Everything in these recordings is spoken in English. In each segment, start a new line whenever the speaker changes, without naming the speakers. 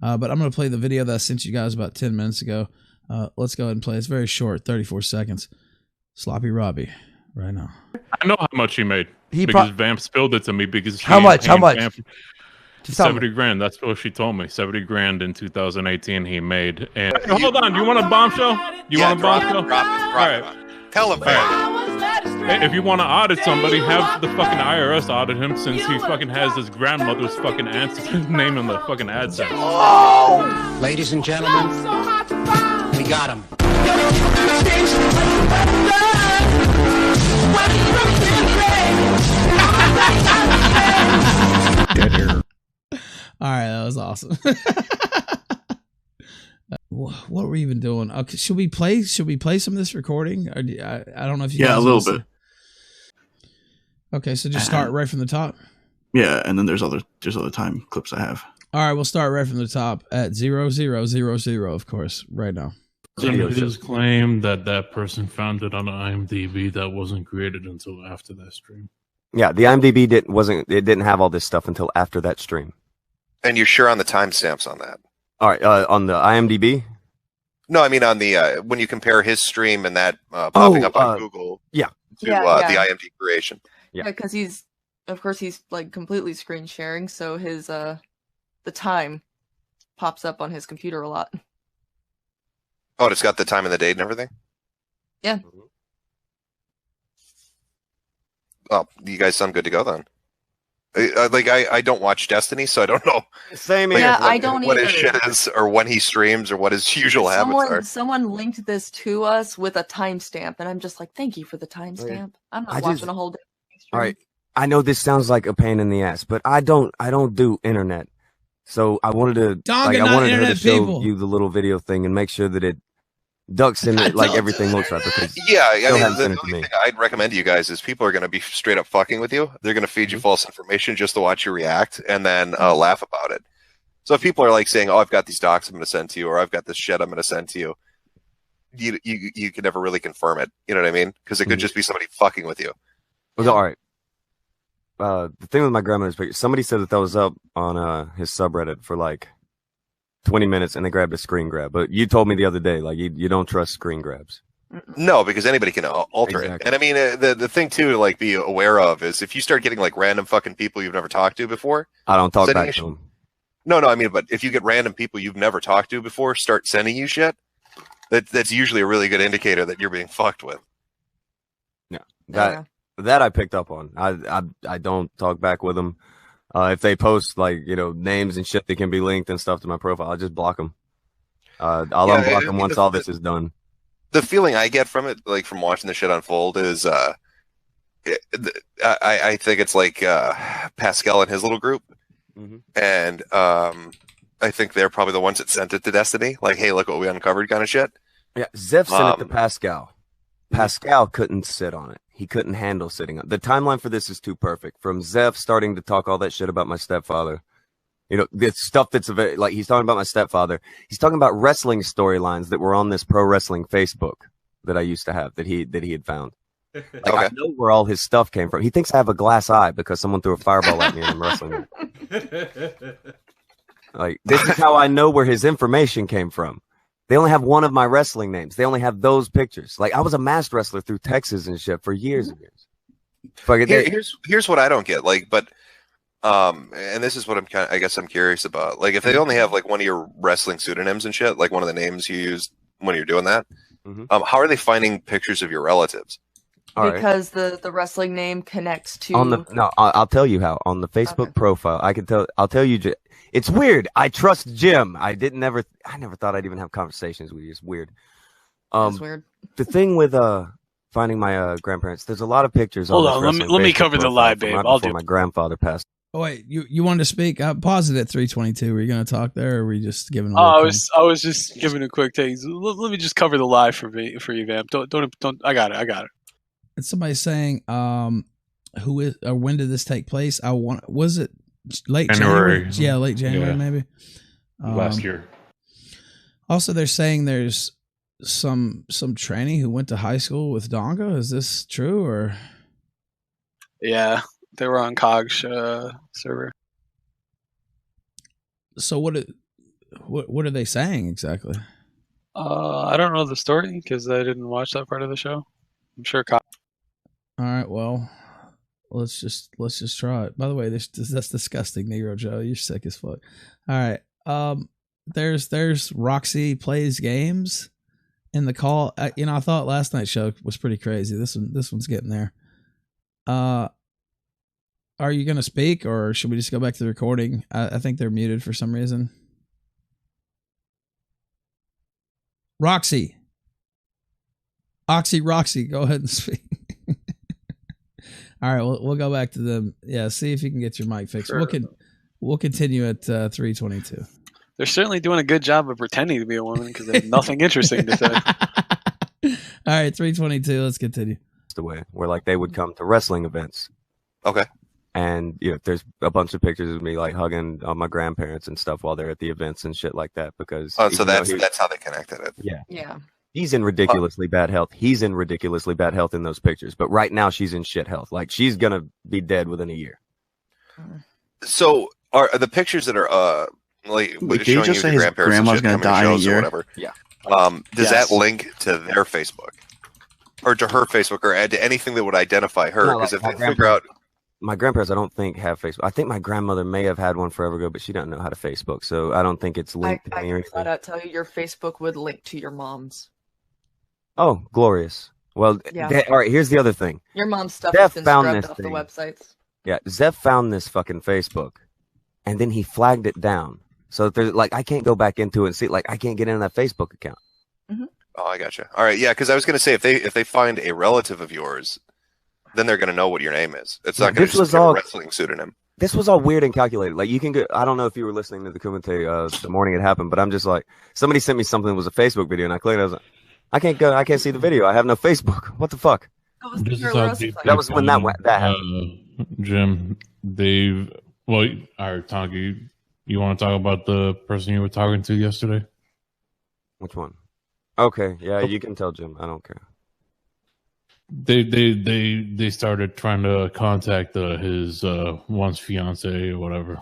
But I'm going to play the video that I sent you guys about 10 minutes ago. Let's go ahead and play. It's very short, 34 seconds. Sloppy Robbie, right now.
I know how much he made.
He
because Vamp spilled it to me because
how much?
Vamp 70 grand. That's what she told me. 70 grand in 2018 he made. And hold on, do you want a bombshell? You want a bombshell?
Drop it.
All right.
Tell him.
Hey, if you want to audit somebody, have the fucking IRS audit him since he fucking has his grandmother's fucking name in the fucking AdSense.
Oh! Ladies and gentlemen, we got him.
Dead air. All right, that was awesome. What were we even doing? Okay, should we play some of this recording? Or I don't know if you guys
a little bit.
Okay, so just start right from the top.
Yeah, and then there's other time clips I have.
All right, we'll start right from the top at 0000, of course, right now.
His claim that person found it on IMDb that wasn't created until after that stream.
Yeah, the IMDb didn't have all this stuff until after that stream.
And you're sure on the timestamps on that?
All right, on the IMDb?
No, I mean on the when you compare his stream and that popping up on Google.
Yeah.
To the IMDb creation.
Yeah, because he's like completely screen sharing, so his the time pops up on his computer a lot.
Oh, it's got the time and the date and everything?
Yeah.
Oh, you guys sound good to go then. I don't watch Destiny, so I don't know.
Same
here. Yeah, I don't
what
either.
his shit is, or when he streams, or what his usual habits are.
Someone linked this to us with a timestamp, and I'm just like, thank you for the timestamp. I'm not watching a whole day.
All right, I know this sounds like a pain in the ass, but I don't do internet, so I wanted to I wanted her to show you the little video thing and make sure that it ducks in it like everything looks right. Because
the only thing I'd recommend to you guys is people are going to be straight up fucking with you. They're going to feed you false information just to watch you react and then laugh about it. So if people are like saying, "Oh, I've got these docs I'm going to send to you," or "I've got this shit I'm going to send to you," you can never really confirm it. You know what I mean? Because it could just be somebody fucking with you.
Well, all right. The thing with my grandmother's picture, somebody said that was up on his subreddit for like 20 minutes and they grabbed a screen grab. But you told me the other day, like, you don't trust screen grabs.
No, because anybody can alter it. And I mean, the thing too to like be aware of is if you start getting like random fucking people you've never talked to before.
I don't talk back to them.
No, I mean, but if you get random people you've never talked to before start sending you shit, that's usually a really good indicator that you're being fucked with.
Yeah, that I picked up on. I don't talk back with them. If they post like, names and shit that can be linked and stuff to my profile, I'll just block them. I'll unblock them once all this is done.
The feeling I get from it, like from watching the shit unfold, is I think it's like Pascal and his little group, and I think they're probably the ones that sent it to Destiny. Like, hey, look what we uncovered, kind of shit.
Yeah, Zeph sent it to Pascal. Pascal couldn't sit on it. He couldn't handle sitting on it. The timeline for this is too perfect. From Zeph starting to talk all that shit about my stepfather. The stuff that's like he's talking about my stepfather. He's talking about wrestling storylines that were on this pro wrestling Facebook that I used to have that he had found. Like, I know where all his stuff came from. He thinks I have a glass eye because someone threw a fireball at me and I'm wrestling. Like, this is how I know where his information came from. They only have one of my wrestling names. They only have those pictures. Like, I was a masked wrestler through Texas and shit for years and years.
Here's what I don't get. Like, but and this is what I guess I'm curious about. Like, if they only have like one of your wrestling pseudonyms and shit, like one of the names you used when you're doing that, how are they finding pictures of your relatives?
Because the wrestling name connects to
I'll tell you how. On the Facebook profile, I'll tell you. It's weird. I trust Jim. I never thought I'd even have conversations with you. It's weird.
It's weird.
The thing with finding my grandparents, there's a lot of pictures.
Hold on, let me cover the lie, babe. I'll do.
My grandfather passed.
Oh wait, you wanted to speak? I paused it at 3:22. Were you going to talk there, or were you just giving?
I was just giving a quick take. Let me just cover the lie for you, Vamp. Don't. I got it.
And somebody's saying, who is or when did this take place? Was it late January? Yeah, late January maybe.
Last year.
Also, they're saying there's some tranny who went to high school with Tonka. Is this true or?
Yeah, they were on COG's server.
So What are they saying exactly?
I don't know the story because I didn't watch that part of the show. I'm sure.
All right, well, let's just try it. By the way, that's disgusting, Negro Joe. You're sick as fuck. All right, there's Roxy plays games in the call. I thought last night's show was pretty crazy. This one's getting there. Are you gonna speak, or should we just go back to the recording? I think they're muted for some reason. Roxy, go ahead and speak. All right, we'll go back to them. Yeah, see if you can get your mic fixed.
Sure.
We'll continue at 3:22.
They're certainly doing a good job of pretending to be a woman because they have nothing interesting to say.
All right, 3:22. Let's continue.
The way where like they would come to wrestling events.
Okay.
And there's a bunch of pictures of me like hugging my grandparents and stuff while they're at the events and shit like that because.
Oh, so that's how they connected it.
Yeah.
Yeah.
He's in ridiculously bad health. He's in ridiculously bad health in those pictures. But right now she's in shit health. Like she's gonna be dead within a year.
So are the pictures that are like
Wait, did you just say his grandma's gonna die in a year?
Whatever.
Yeah.
Does that link to their Facebook or to her Facebook or add to anything that would identify her? Because if they figure out.
My grandparents, I don't think have Facebook. I think my grandmother may have had one forever ago, but she doesn't know how to Facebook, so I don't think it's linked to me or anything.
I can tell you, your Facebook would link to your mom's.
Oh, glorious! Well,
yeah.
All right. Here's the other thing.
Your mom's stuff has been scrubbed off the websites.
Yeah, Zev found this fucking Facebook, and then he flagged it down. So there's like I can't go back into it and see. Like I can't get into that Facebook account.
Mm-hmm.
Oh, I gotcha. All right, yeah, because I was going to say if they find a relative of yours. Then they're going to know what your name is. It's not going to just be a wrestling pseudonym.
This was all weird and calculated. Like you can go. I don't know if you were listening to the Kumite the morning it happened, but I'm just like somebody sent me something that was a Facebook video, and I clicked. I was like, I can't go. I can't see the video. I have no Facebook. What the fuck? That was when that happened.
Jim, Dave. Well, all right, Tonka. You want to talk about the person you were talking to yesterday?
Which one? Okay, yeah, you can tell Jim. I don't care.
They started trying to contact his once fiance or whatever.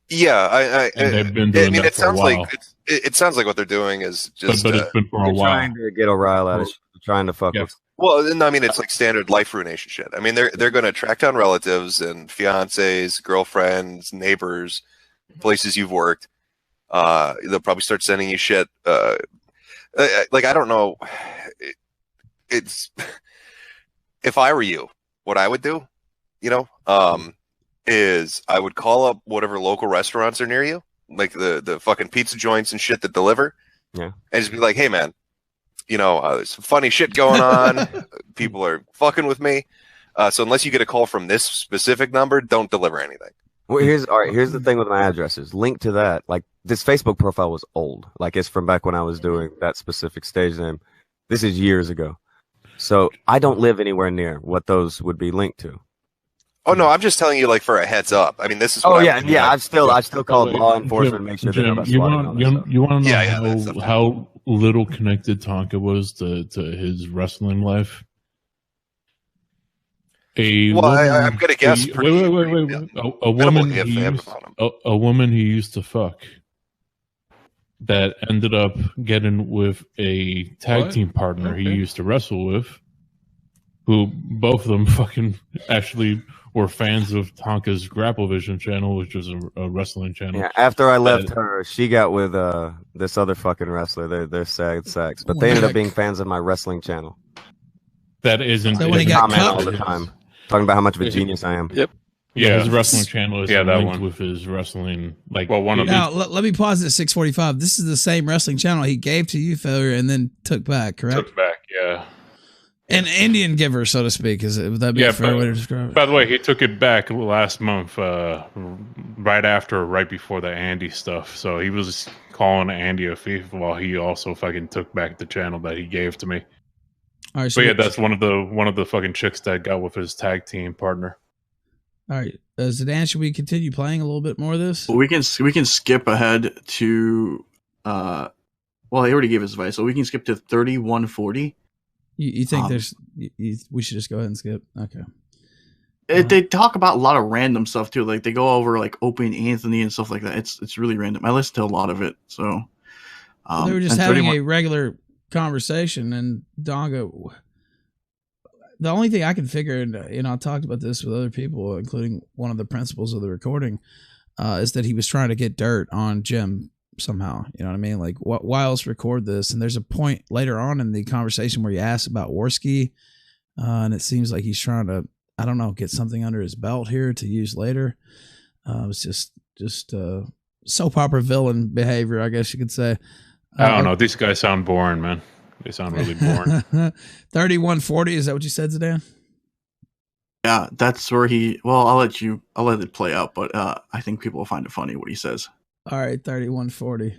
Yeah,
they've been doing that
it
for a
sounds
while.
like it sounds like what they're doing is just.
But it's been for a while.
Trying to get a rile out of trying to fuck with.
Well, no, I mean it's like standard life ruination shit. I mean they're going to track down relatives and fiancés, girlfriends, neighbors, places you've worked. They'll probably start sending you shit. Like I don't know. It's if I were you, what I would do, is I would call up whatever local restaurants are near you, like the fucking pizza joints and shit that deliver, and just be like, hey man, there's some funny shit going on. People are fucking with me. So unless you get a call from this specific number, don't deliver anything.
Well, here's the thing with my addresses. Link to that, like this Facebook profile was old, like it's from back when I was doing that specific stage name. This is years ago. So I don't live anywhere near what those would be linked to.
Oh no, I'm just telling you, like for a heads up. I mean, this is.
I've still called law enforcement to make sure they know about swatting.
You want to know how little connected Tonka was to his wrestling life?
I'm gonna guess.
Wait. A woman he used to fuck that ended up getting with a tag team partner he used to wrestle with, who both of them fucking actually were fans of Tonka's Grapplevision channel, which was a wrestling channel.
Yeah, after I left her, she got with this other fucking wrestler. They're sad sacks, but they ended up being fans of my wrestling channel.
That isn't.
So when he got cut
all the time, talking about how much of a genius I am.
Yep.
Yeah, his wrestling channel is that linked one with his wrestling.
Now, let me pause at 6:45. This is the same wrestling channel he gave to you, failure, and then took back, correct?
Took back, yeah.
An Indian giver, so to speak. Would that be a fair way to describe it?
By the way, he took it back last month, right before the Andy stuff. So he was calling Andy a thief while he also fucking took back the channel that he gave to me.
All right,
so yeah, that's one of the fucking chicks that got with his tag team partner.
All right, Zidane, should we continue playing a little bit more of this?
We can skip ahead to well, he already gave his advice, so we can skip to 3140.
You think we should just go ahead and skip? Okay.
They talk about a lot of random stuff too. Like they go over like Opie and Anthony and stuff like that. It's really random. I listen to a lot of it. So
they were just having a regular conversation, and Tonka. The only thing I can figure, and I talked about this with other people, including one of the principals of the recording, is that he was trying to get dirt on Jim somehow. You know what I mean? Like, why else record this? And there's a point later on in the conversation where he asks about Worski, and it seems like he's trying to, I don't know, get something under his belt here to use later. It's just soap opera villain behavior, I guess you could say.
I don't know. These guys sound boring, man. They sound really boring.
3140, is that what you said, Zidane?
Yeah, that's where I'll let it play out, but I think people will find it funny what he says.
All right, 3140.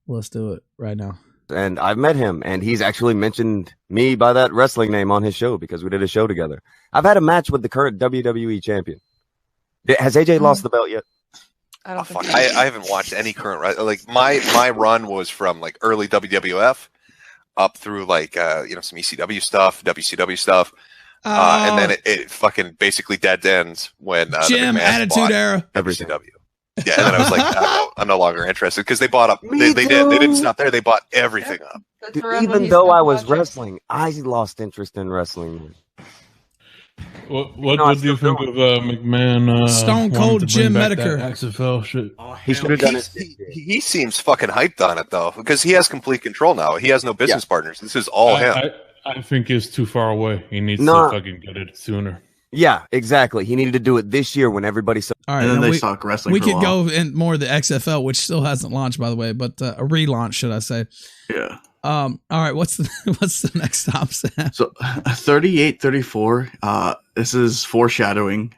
Let's do it right now.
And I've met him, and he's actually mentioned me by that wrestling name on his show because we did a show together. I've had a match with the current WWE champion. Has AJ lost the belt yet?
I don't think
I haven't watched any current, like my run was from like early WWF up through like some ECW stuff, WCW stuff, and then it fucking basically dead ends when
Jim Attitude Era
WCW. Yeah, and then I was like, I'm no longer interested because they bought up. They didn't stop there. They bought everything up.
Dude, even though I was wrestling, I lost interest in wrestling.
What do you think of McMahon?
Stone Cold Jim Metokur.
XFL shit.
He should have done it.
He seems fucking hyped on it though because he has complete control now. He has no business partners. This is all him.
I think it's too far away. He needs to fucking get it sooner.
Yeah, exactly. He needed to do it this year when everybody saw.
All right,
and then they stopped wrestling.
We
could
go in more of the XFL, which still hasn't launched, by the way, but a relaunch, should I say?
Yeah.
All right. What's the next stop, Sam?
So 38-34. This is foreshadowing.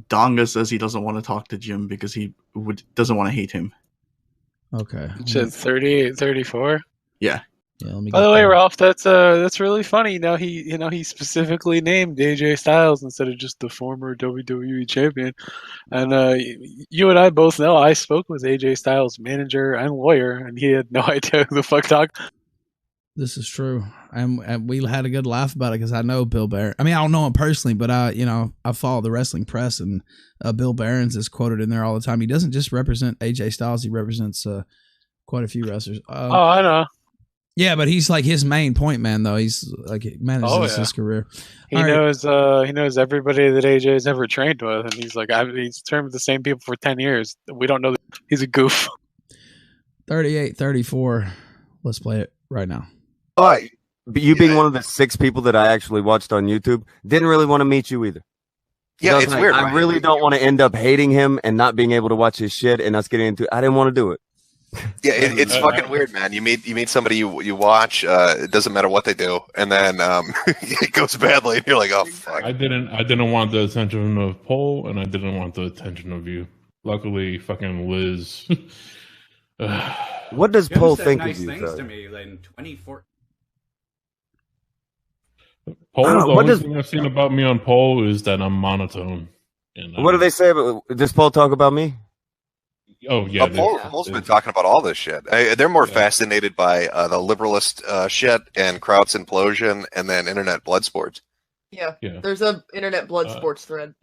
Donga says he doesn't want to talk to Jim because he doesn't want to hate him.
Okay.
You said 38-34.
Yeah.
Yeah, let me
By the way, Ralph, that's really funny. Now he specifically named AJ Styles instead of just the former WWE champion. And you and I both know I spoke with AJ Styles' manager and lawyer, and he had no idea who the fuck talked.
This is true, and we had a good laugh about it because I know Bill Barron. I mean, I don't know him personally, but I follow the wrestling press, and Bill Barron's is quoted in there all the time. He doesn't just represent AJ Styles; he represents quite a few wrestlers.
I know.
Yeah, but he's like his main point man, though. He's like manages his career.
He knows everybody that AJ's ever trained with, and he's like, he's trained with the same people for 10 years. We don't know that he's a goof.
38-34. Let's play it right now.
All right. But you being one of the 6 people that I actually watched on YouTube, didn't really want to meet you either.
Yeah, it's weird.
I really don't want to end up hating him and not being able to watch his shit and us getting into. I didn't want to do it.
Yeah, it's fucking weird, man. You meet somebody you watch. It doesn't matter what they do, and then it goes badly, and you're like, oh fuck.
I didn't want the attention of Paul, and I didn't want the attention of you. Luckily, fucking Liz.
What does Paul think
nice
of you?
Things to me in 2014.
Paul, the only thing I've seen about me on Paul is that I'm monotone. And,
what do they say about? Does Paul talk about me?
Oh yeah,
Paul's been talking about all this shit. They're more fascinated by the liberalist shit and Kraut's implosion, and then internet blood sports.
Yeah. There's a internet blood sports thread.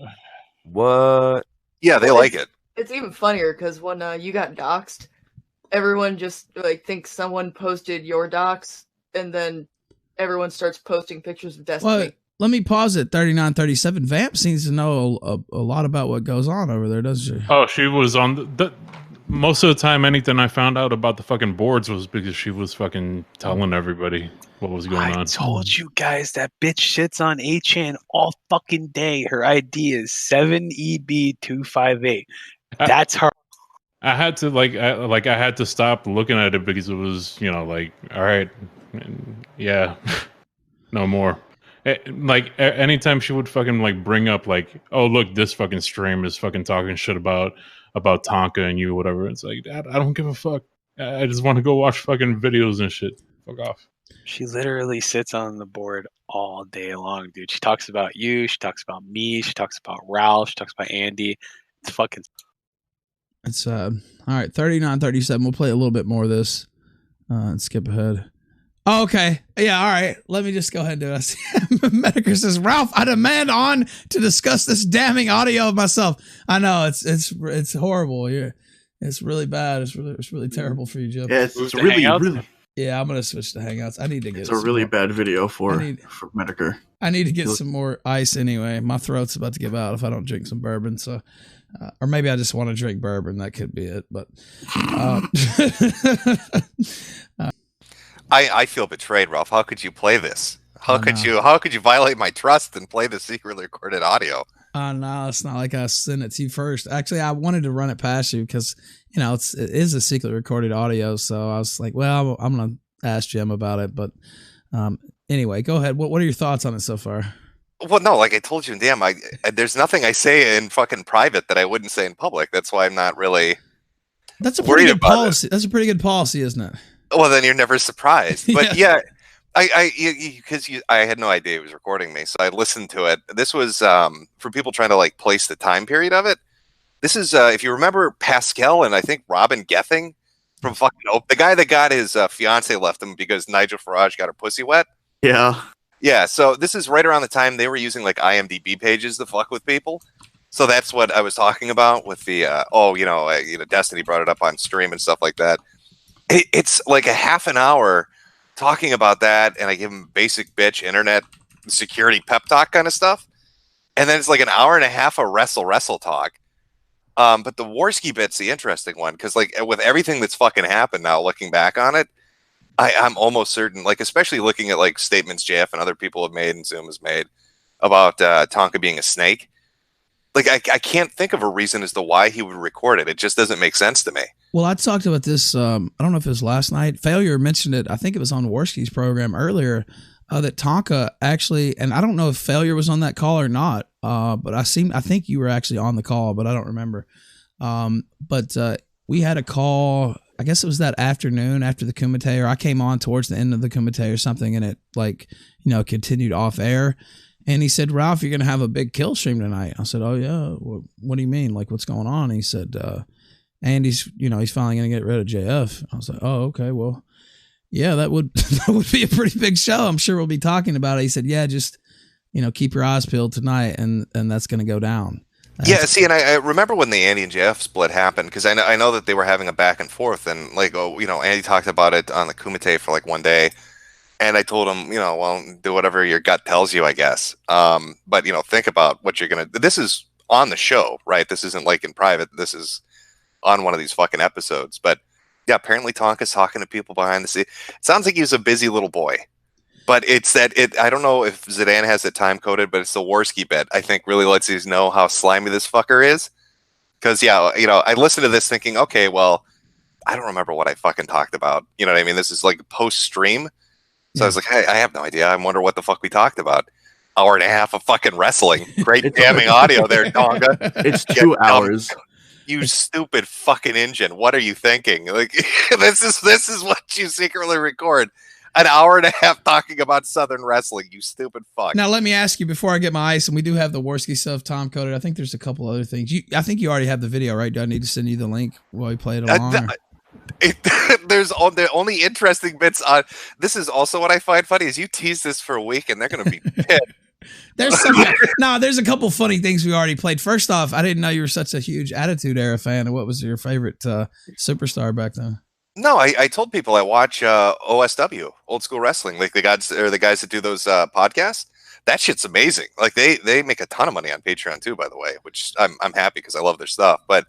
What?
Yeah, they like it.
It's even funnier because when you got doxxed, everyone just thinks someone posted your docs, and then everyone starts posting pictures of Destiny.
Well, let me pause at 39-37. Vamp seems to know a lot about what goes on over there, doesn't she?
Oh, she was on the most of the time. Anything I found out about the fucking boards was because she was fucking telling everybody what was going on.
I told you guys that bitch shits on 8chan all fucking day. Her ID is 7EB258. That's her.
I had to I had to stop looking at it because it was all right, yeah, no more. Anytime she would fucking bring up oh look, this fucking stream is fucking talking shit about Tonka and you, whatever. It's like, I don't give a fuck. I just want to go watch fucking videos and shit. Fuck off.
She literally sits on the board all day long, dude. She talks about you. She talks about me. She talks about Ralph. She talks about Andy. It's fucking.
It's all right. 39-37. We'll play a little bit more of this and skip ahead. Oh, okay. Yeah, all right. Let me just go ahead and do it. Metokur says, Ralph, I demand on to discuss this damning audio of myself. I know it's horrible. It's really bad. It's really terrible for you, Jim.
Yeah, it's really.
Yeah, I'm gonna switch to Hangouts. I need to get.
It's a really bad video for Metokur.
I need to get some more ice anyway. My throat's about to give out if I don't drink some bourbon. So, or maybe I just want to drink bourbon. That could be it. But
I feel betrayed, Ralph. How could you play this? How could you violate my trust and play the secretly recorded audio?
No, it's not like I sent it to you first. Actually, I wanted to run it past you because it is a secret recorded audio. So I was like, well, I'm gonna ask Jim about it. But anyway, go ahead. What are your thoughts on it so far?
Well, no, like I told you, damn, there's nothing I say in fucking private that I wouldn't say in public. That's why I'm not really.
That's a pretty good policy. That's a pretty good policy, isn't it?
Well, then you're never surprised. But yeah, because I had no idea he was recording me, so I listened to it. This was for people trying to like place the time period of it. This is if you remember Pascal and I think Robin Gething from fucking the guy that got his fiance left him because Nigel Farage got her pussy wet. Yeah. So this is right around the time they were using like IMDb pages to fuck with people. So that's what I was talking about with the Destiny brought it up on stream and stuff like that. It's like a half an hour talking about that, and I give him basic bitch internet security pep talk kind of stuff, and then it's like an hour and a half of wrestle talk. But the Warski bit's the interesting one because like with everything that's fucking happened now, looking back on it, I'm almost certain, like especially looking at like statements JF and other people have made and Zoom has made about Tonka being a snake. Like I can't think of a reason as to why he would record it. It just doesn't make sense to me.
Well, I talked about this. I don't know if it was last night. Failure mentioned it. I think it was on Warski's program earlier that Tonka actually, and I don't know if Failure was on that call or not. But I think you were actually on the call, but I don't remember. But we had a call. I guess it was that afternoon after the Kumite, or I came on towards the end of the Kumite or something, and it continued off air. And he said, Ralph, you're going to have a big kill stream tonight. I said, oh, yeah. What do you mean? Like, what's going on? And he said, Andy's, he's finally going to get rid of JF. I was like, oh, okay. Well, yeah, that would be a pretty big show. I'm sure we'll be talking about it. He said, yeah, just, keep your eyes peeled tonight, and that's going to go down.
See, and I remember when the Andy and JF split happened, because I know that they were having a back and forth, and like, Andy talked about it on the Kumite for like one day. And I told him, well, do whatever your gut tells you, I guess. But, think about what you're going to... This is on the show, right? This isn't like in private. This is on one of these fucking episodes. But, yeah, apparently Tonka's talking to people behind the scenes. It sounds like he's a busy little boy. But it's I don't know if Zidane has it time-coded, but it's the Warski bit, I think, really lets you know how slimy this fucker is. Because, yeah, I listened to this thinking, okay, well, I don't remember what I fucking talked about. You know what I mean? This is like post-stream. So I was like, hey, I have no idea. I wonder what the fuck we talked about. Hour and a half of fucking wrestling. Great damning audio there, Tonga.
It's 2 hours.
You stupid fucking engine. What are you thinking? Like this is what you secretly record. An hour and a half talking about Southern wrestling, you stupid fuck.
Now let me ask you before I get my ice, and we do have the Warski stuff time coded. I think there's a couple other things. I think you already have the video, right? Do I need to send you the link while we play it along?
There's the only interesting bits on this is also what I find funny is you tease this for a week and they're gonna be pissed.
There's a couple funny things we already played. First off, I didn't know you were such a huge Attitude Era fan. And what was your favorite superstar back then?
No, I told people I watch OSW, Old School Wrestling, like the guys that do those podcasts. That shit's amazing. Like they make a ton of money on Patreon too, by the way, which I'm happy because I love their stuff. But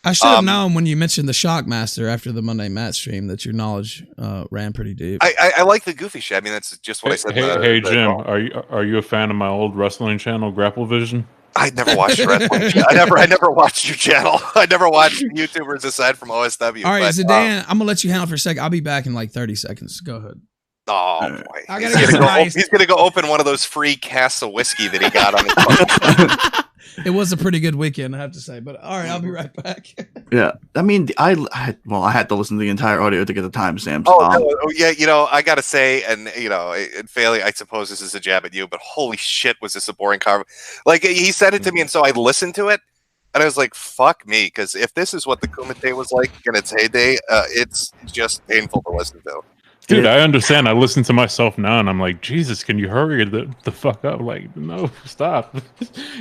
I should have known when you mentioned the Shockmaster after the Monday Matt stream that your knowledge ran pretty deep.
I like the goofy shit. I mean, that's just what I said.
Hey Jim, are you a fan of my old wrestling channel, Grapple Vision?
I never watched wrestling. I never watched your channel. I never watched YouTubers aside from OSW.
All right, Zidane, I'm gonna let you handle for a second. I'll be back in like 30 seconds. Go ahead.
Oh boy, he's gonna go open one of those free casks of whiskey that he got on his phone.
It was a pretty good weekend, I have to say. But all right, I'll be right back.
Yeah, I mean, I had to listen to the entire audio to get the timestamps.
Yeah, I gotta say, and Failey, I suppose this is a jab at you, but holy shit, was this a boring conversation? Like he said it to me, and so I listened to it, and I was like, "Fuck me," because if this is what the Kumite was like in its heyday, it's just painful to listen to.
Dude, I understand. I listen to myself now, and I'm like, Jesus, can you hurry the fuck up? Like, no, stop.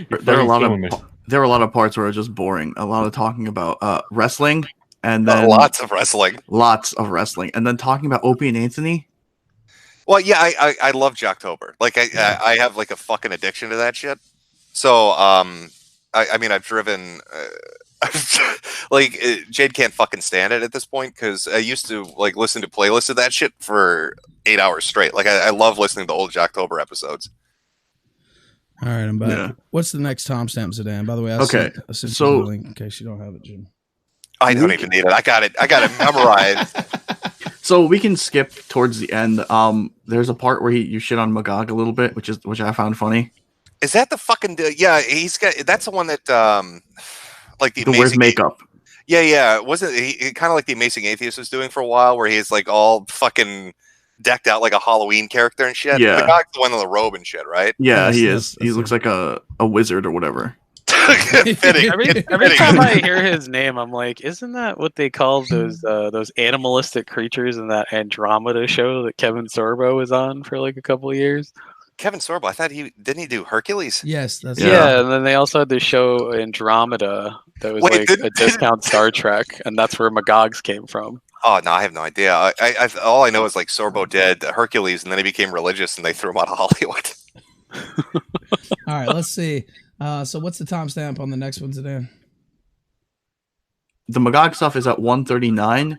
There were a lot of parts where it was just boring. A lot of talking about wrestling, and then
lots of wrestling,
and then talking about Opie and Anthony.
Well, yeah, I love Jocktober. Like I have like a fucking addiction to that shit. So I mean I've driven. Like Jade can't fucking stand it at this point because I used to like listen to playlists of that shit for 8 hours straight. Like I love listening to old Jocktober episodes.
All right, I'm back.
Yeah.
What's the next timestamp, Zidane? By the way, I sent
so
you the link in case you don't have it, Jim.
I don't even need it. I got it memorized.
So we can skip towards the end. There's a part where you shit on Magog a little bit, which I found funny.
Is that the fucking he's got that's the one that like the
wears makeup.
Yeah. Wasn't he kind of like the Amazing Atheist was doing for a while, where he's like all fucking decked out like a Halloween character and shit?
Yeah.
The guy's the one in the robe and shit, right?
Yeah, he is. He looks like a wizard or whatever.
Every time I hear his name, I'm like, isn't that what they call those animalistic creatures in that Andromeda show that Kevin Sorbo was on for like a couple of years?
Kevin Sorbo, I thought didn't he do Hercules?
Yes, that's
yeah. And then they also had this show Andromeda that was a discount Star Trek, and that's where Magogs came from.
Oh no, I have no idea. I all I know is like Sorbo did Hercules, and then he became religious, and they threw him out of Hollywood.
All right, let's see. So what's the timestamp on the next one, Zidane?
The Magog stuff is at 1:39.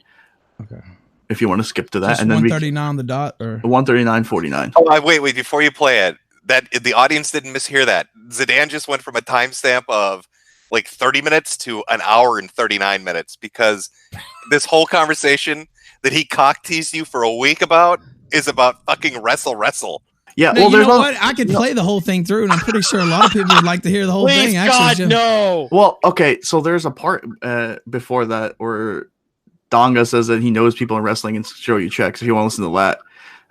Okay.
If you want to skip to that,
Just
and then
1:39 on the dot, or
1:39:49.
Oh, wait! Before you play it, that the audience didn't mishear that. Zidane just went from a timestamp of like 30 minutes to an hour and 39 minutes because this whole conversation that he cock teased you for a week about is about fucking wrestle.
Yeah,
now, you know what? I could play the whole thing through, and I'm pretty sure a lot of people would like to hear the whole thing.
Actually, God, no.
Well, okay, so there's a part before that where Donga says that he knows people in wrestling and show you checks. If you want to listen to that,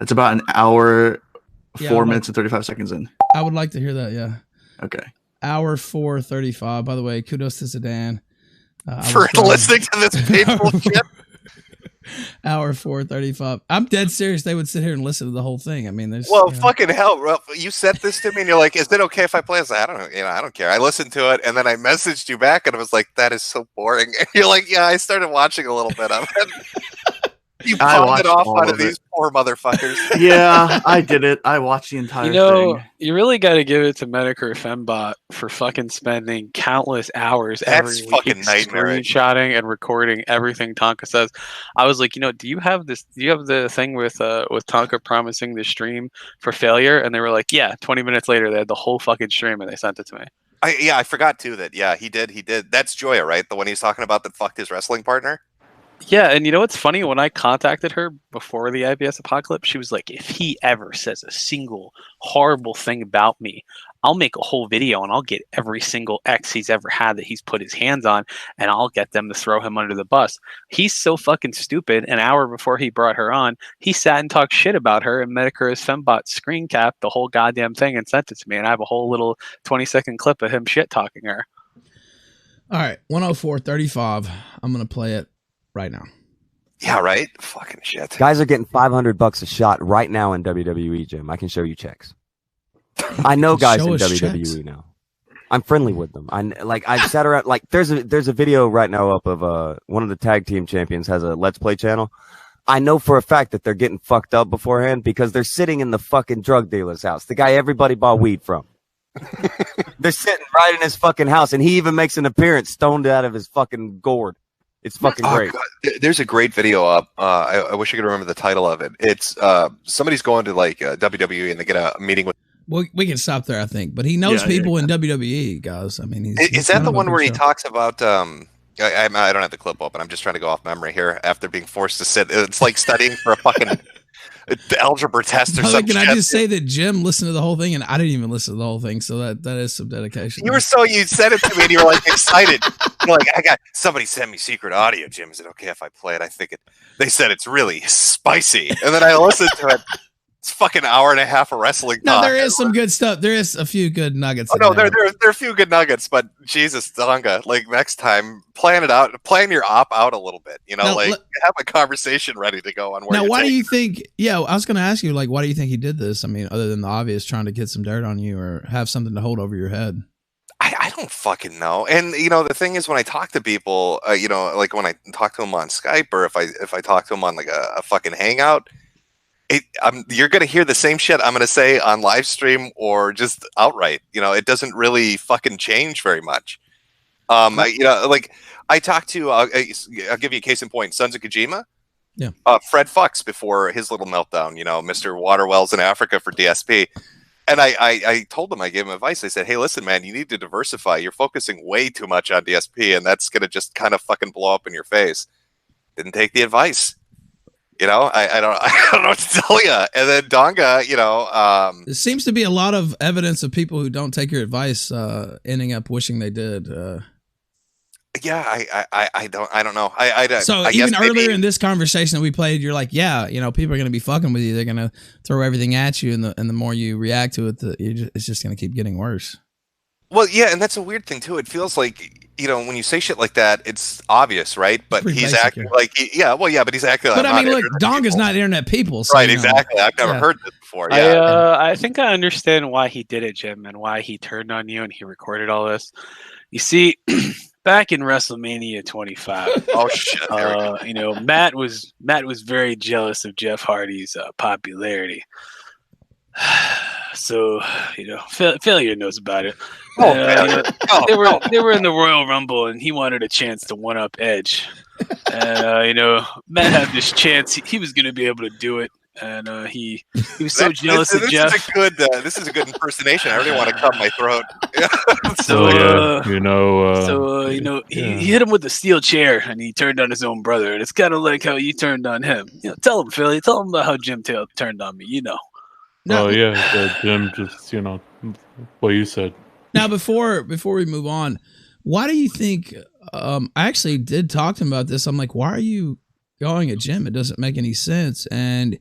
it's about an hour, 4 minutes and 35 seconds in.
I would like to hear that. Yeah.
Okay.
Hour 4:35. By the way, kudos to Zidane
for listening to this painful shit.
Hour 4:35. I'm dead serious. They would sit here and listen to the whole thing. I mean, there's
fucking hell, Ralph. You sent this to me, and you're like, "Is it okay if I play?" I was like, "I don't know. I don't care." I listened to it, and then I messaged you back, and I was like, "That is so boring." And you're like, "Yeah, I started watching a little bit of it." You pawned it off out of these poor motherfuckers.
Yeah, I did it. I watched the entire thing.
You really got to give it to Metokur Fembot for fucking spending countless hours every week screenshotting and recording everything Tonka says. I was like, do you have this? Do you have the thing with Tonka promising the stream for failure? And they were like, yeah. 20 minutes later, they had the whole fucking stream, and they sent it to me.
I forgot too that he did. That's Joya, right? The one he's talking about that fucked his wrestling partner.
Yeah, and you know what's funny? When I contacted her before the IBS apocalypse, she was like, if he ever says a single horrible thing about me, I'll make a whole video and I'll get every single ex he's ever had that he's put his hands on, and I'll get them to throw him under the bus. He's so fucking stupid. An hour before he brought her on, he sat and talked shit about her, and Metokur's Fembot screen capped the whole goddamn thing and sent it to me, and I have a whole little 20-second clip of him shit talking her.
All right, 104.35. I'm going to play it right now.
Yeah, right? Fucking shit.
Guys are getting $500 a shot right now in WWE, Jim. I can show you checks. I know guys in WWE now. I'm friendly with them. I've sat around there's a video right now up of one of the tag team champions has a Let's Play channel. I know for a fact that they're getting fucked up beforehand because they're sitting in the fucking drug dealer's house. The guy everybody bought weed from. They're sitting right in his fucking house, and he even makes an appearance stoned out of his fucking gourd. It's fucking great.
God. There's a great video up. I wish I could remember the title of it. It's somebody's going to WWE and they get a meeting with.
Well, we can stop there, I think. But he knows people in WWE, guys. I mean,
is that the one where he talks about? I don't have the clip open. I'm just trying to go off memory here. After being forced to sit, it's like studying for a fucking algebra test or something.
Can I just say that Jim listened to the whole thing, and I didn't even listen to the whole thing, so that is some dedication.
You said it to me, and you were like excited. You're like, somebody sent me secret audio, Jim. Is it okay if I play it? They said it's really spicy, and then I listened to it. It's a fucking hour and a half of wrestling
No,
talk.
there is some good stuff. There is a few good nuggets.
Oh, no, there are a few good nuggets, but Jesus, Tonka, like next time, plan it out, plan your op out a little bit. You know,
Now,
have a conversation ready to go on where.
Now, why do you think? Yeah, I was going to ask you, like, why do you think he did this? I mean, other than the obvious, trying to get some dirt on you or have something to hold over your head.
I don't fucking know. And you know, the thing is, when I talk to people, you know, like when I talk to them on Skype or if I talk to them on like a fucking hangout. You're going to hear the same shit I'm going to say on live stream or just outright. You know, it doesn't really fucking change very much. You know, like I talked to, I'll give you a case in point, Sons of Kojima.
Yeah.
Fred Fucks before his little meltdown, you know, Mr. Waterwells in Africa for DSP. And I told him, I gave him advice. I said, hey, listen, man, you need to diversify. You're focusing way too much on DSP and that's going to just kind of fucking blow up in your face. Didn't take the advice. You know, I don't know what to tell you. And then Tonka, you know,
there seems to be a lot of evidence of people who don't take your advice ending up wishing they did.
Yeah, I don't know. I
so even earlier in this conversation that we played, you're like, yeah, you know, people are going to be fucking with you. They're going to throw everything at you, and the more you react to it, it's just going to keep getting worse.
Well, yeah, and that's a weird thing too. It feels like, you know, when you say shit like that, it's obvious, right? But he's acting like, but he's acting like.
But I mean, look, Donga's not internet people, so,
right? Exactly. I've never heard this before.
Yeah, I think I understand why he did it, Jim, and why he turned on you and he recorded all this. You see, back in WrestleMania 25,
oh shit,
you know, Matt was very jealous of Jeff Hardy's popularity. So, you know, Failure knows about it.
Oh,
you know, they were in the Royal Rumble, and he wanted a chance to one up Edge. And you know, Matt had this chance; he was going to be able to do it, and he was so jealous of Jeff.
This is a good impersonation. I really want to cut my throat.
You know, he hit him with the steel chair, and he turned on his own brother. And it's kind of like how you turned on him. You know, tell him, Philly. Tell him about how Jim Taylor turned on me. You know.
No. Oh yeah, Jim. Just what you said.
Now, before we move on, why do you think? I actually did talk to him about this. I'm like, why are you going at Jim? It doesn't make any sense. And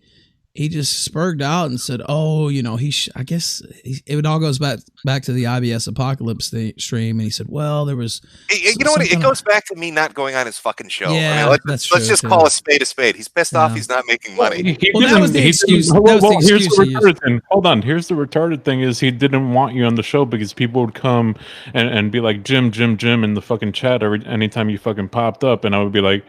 he just spurred out and said, "Oh, you know, I guess it all goes back to the IBS Apocalypse stream." And he said, "Well, there was."
You know what? It goes back to me not going on his fucking show.
Yeah,
I mean, let's just call a spade a spade. He's pissed off. He's not making money.
Well, that was the excuse.
Here's the retarded thing. Hold on. Here's the retarded thing: is he didn't want you on the show because people would come and be like, Jim in the fucking chat anytime you fucking popped up, and I would be like,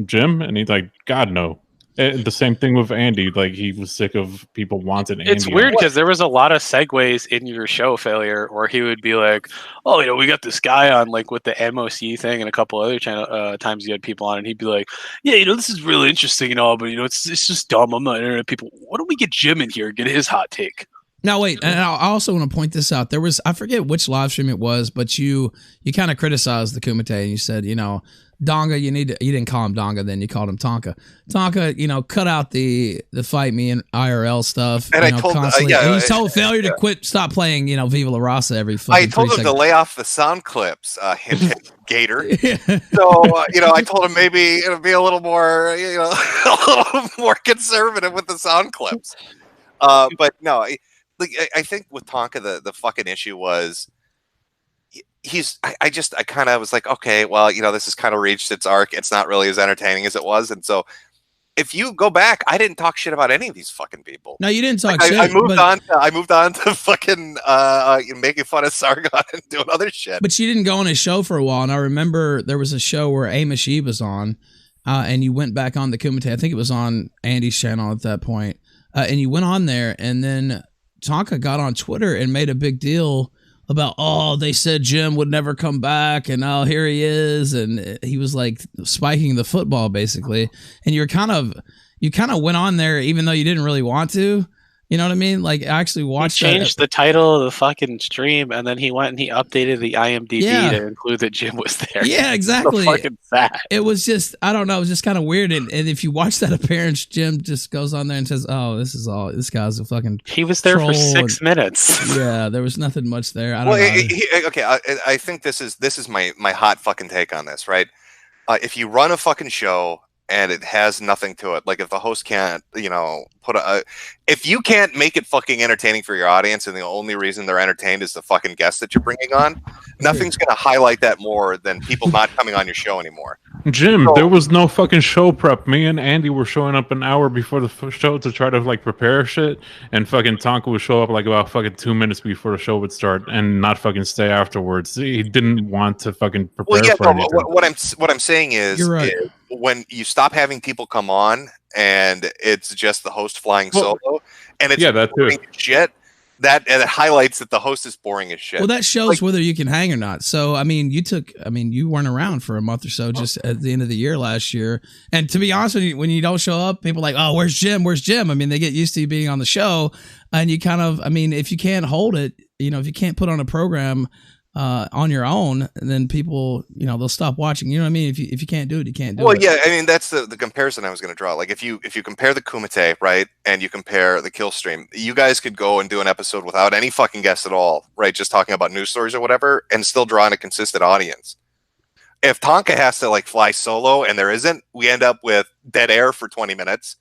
Jim, and he's like, God no. The same thing with Andy. Like, he was sick of people wanting Andy.
It's weird because there was a lot of segues in your show, Failure, where he would be like, "Oh, you know, we got this guy on, like, with the MOC thing, and a couple other times he had people on, and he'd be like, yeah, you know, this is really interesting and all, but you know, it's just dumb. I'm not internet people. Why don't we get Jim in here and get his hot take?"
Now wait, and I also want to point this out. There was, I forget which live stream it was, but you kind of criticized the Kumite, and you said, you know, Donga, you didn't call him Donga, then you called him Tonka. Tonka, you know, cut out the fight me and IRL stuff.
And
you
I told
constantly. And you told Failure to quit, stop playing, you know, Viva La Raza every fucking
I told him
seconds.
to lay off the sound clips, hint, Gator. So, you know, I told him maybe it'll be a little more, you know, a little more conservative with the sound clips. But no, I think with Tonka, the fucking issue was I kind of was like, okay, well, you know, this has kind of reached its arc. It's not really as entertaining as it was. And so if you go back, I didn't talk shit about any of these fucking people.
No, you didn't talk shit.
I moved on to fucking making fun of Sargon and doing other shit.
But you didn't go on his show for a while. And I remember there was a show where Amos Yee was on, and you went back on the Kumite. I think it was on Andy's channel at that point. And you went on there, and then Tonka got on Twitter and made a big deal about, oh, they said Jim would never come back, and oh, here he is, and he was like spiking the football basically, and you kind of went on there even though you didn't really want to. You know what I mean? Like, I actually watched.
He changed the title of the fucking stream, and then he went and he updated the IMDb to include that Jim was there.
Yeah, exactly.
So fucking sad.
It was just, I don't know, it was just kind of weird. And if you watch that appearance, Jim just goes on there and says, "Oh, this guy's a fucking."
He was there for 6 minutes.
Yeah, there was nothing much there. I don't know.
Okay, I think this is my hot fucking take on this, right? If you run a fucking show and it has nothing to it. Like if the host can't, if you can't make it fucking entertaining for your audience, and the only reason they're entertained is the fucking guests that you're bringing on, nothing's going to highlight that more than people not coming on your show anymore.
Jim, there was no fucking show prep. Me and Andy were showing up an hour before the show to try to like prepare shit, and fucking Tonka would show up like about fucking 2 minutes before the show would start and not fucking stay afterwards. He didn't want to fucking prepare for anything.
What I'm saying is,
You're right.
When you stop having people come on and it's just the host flying solo, and it's
that too.
Shit. And it highlights that the host is boring as shit.
Well, that shows whether you can hang or not. So, I mean, you weren't around for a month or so just at the end of the year last year. And to be honest with you, when you don't show up, people are like, oh, where's Jim? Where's Jim? I mean, they get used to you being on the show. And you kind of, I mean, if you can't hold it, if you can't put on a program on your own, then people, they'll stop watching. You know what I mean? If you can't do it, you can't do it.
Well, yeah, I mean, that's the comparison I was going to draw. Like if you compare the Kumite, right, and you compare the Kill Stream, you guys could go and do an episode without any fucking guests at all, right, just talking about news stories or whatever, and still draw in a consistent audience. If Tonka has to like fly solo and there isn't, we end up with dead air for 20 minutes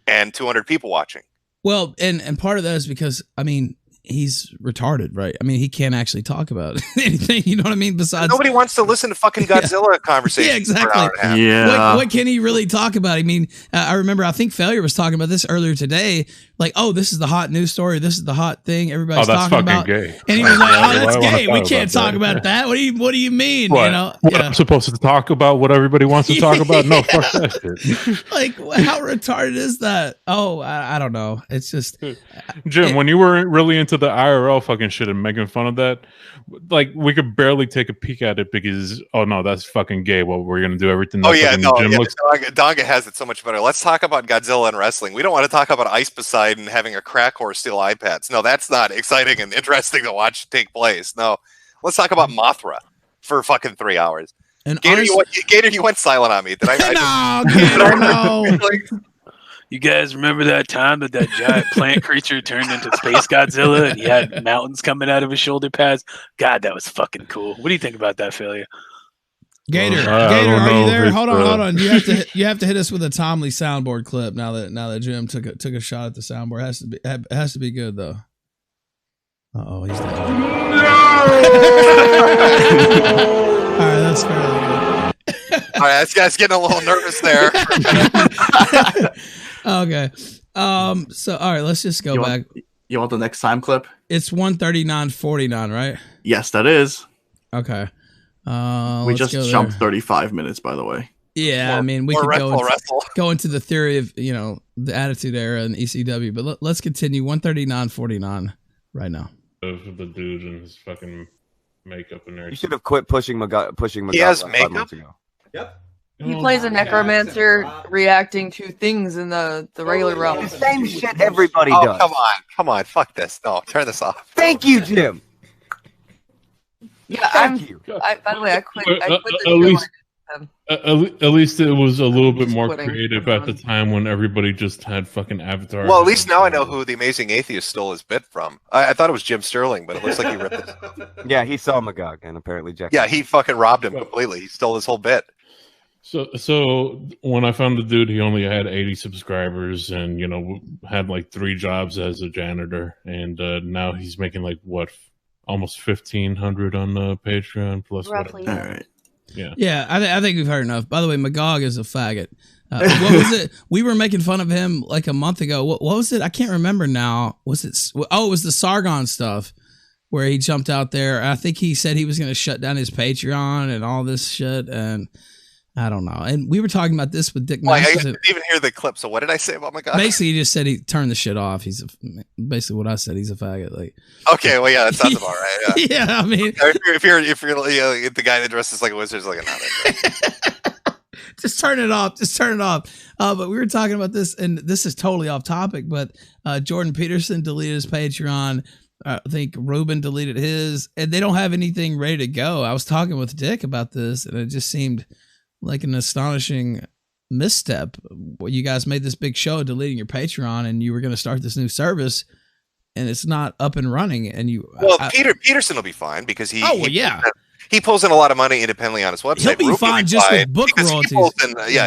and 200 people watching.
Well, and part of that is because, I mean, he's retarded, right? I mean, he can't actually talk about anything. You know what I mean? Besides,
nobody wants to listen to fucking Godzilla conversations.
Yeah, exactly.
Yeah.
What can he really talk about? I mean, I remember, I think Failure was talking about this earlier today. Like, oh, this is the hot news story. This is the hot thing everybody's talking about.
Gay.
And he was like, oh, that's gay. We can't talk about that. What do you mean?
What? I'm supposed to talk about what everybody wants to talk about? No, fuck that shit.
Like, how retarded is that? Oh, I don't know. It's just
Jim, when you were really into the IRL fucking shit and making fun of that, like we could barely take a peek at it because that's fucking gay. Well, we're gonna do everything.
Donga has it so much better. Let's talk about Godzilla and wrestling. We don't want to talk about Ice Poseidon having a crack horse steal iPads. No, that's not exciting and interesting to watch take place. No, let's talk about Mothra for fucking 3 hours.
And
Gator, you went silent on me. Did I?
Gator, no.
You guys remember that time that giant plant creature turned into Space Godzilla and he had mountains coming out of his shoulder pads? God, that was fucking cool. What do you think about that, Failure?
Gator, are you there? Hold on. You have to hit us with a Tomley soundboard clip now that Jim took a shot at the soundboard. It has to be good though. Oh, he's dead. All right, that's fairly good.
All right, this guy's getting a little nervous there.
Okay. So all right, let's just go back.
You want the next time clip?
It's 1:39:49, right?
Yes, that is.
Okay.
We just jumped 35 minutes, by the way.
Yeah, I mean, we could go into the theory of, the Attitude Era and ECW, but let's continue. 1:39:49 right now.
The dude in his fucking makeup and everything.
You should have quit pushing Magog.
He has makeup?
Yep.
He plays a necromancer reacting to things in the regular realm.
The same shit everybody does.
Come on, fuck this. No, turn this off.
Thank you, Jim.
Yeah,
Thank you.
by the way, I quit
At least it was a little bit more creative at the time when everybody just had fucking avatars.
Well, at least now I know who the Amazing Atheist stole his bit from. I thought it was Jim Sterling, but it looks like he ripped it.
Yeah, he saw Magog and apparently Jack.
Yeah, he fucking robbed him completely. He stole his whole bit.
So when I found the dude, he only had 80 subscribers and, had like 3 jobs as a janitor. And now he's making like, almost 1,500 on Patreon plus
roughly.
Whatever.
All right.
Yeah, I think we've heard enough. By the way, Magog is a faggot. What was it? We were making fun of him like a month ago. What was it? I can't remember now. Was it? Oh, it was the Sargon stuff where he jumped out there. I think he said he was going to shut down his Patreon and all this shit. And I don't know. And we were talking about this with Dick Masters.
I didn't even hear the clip. So what did I say about Magog?
Basically, he just said he turned the shit off. Basically what I said. He's a faggot. Like,
okay, well, yeah, that sounds about right. Yeah,
yeah, I mean,
if you're the guy that dresses like a wizard is like another.
Just turn it off. But we were talking about this, and this is totally off topic. But Jordan Peterson deleted his Patreon. I think Ruben deleted his, and they don't have anything ready to go. I was talking with Dick about this, and it just seemed like an astonishing misstep. You guys made this big show deleting your Patreon, and you were going to start this new service, and it's not up and running. And
Peterson will be fine because he.
Oh well, yeah.
he pulls in a lot of money independently on his website.
He'll be fine just with book royalties.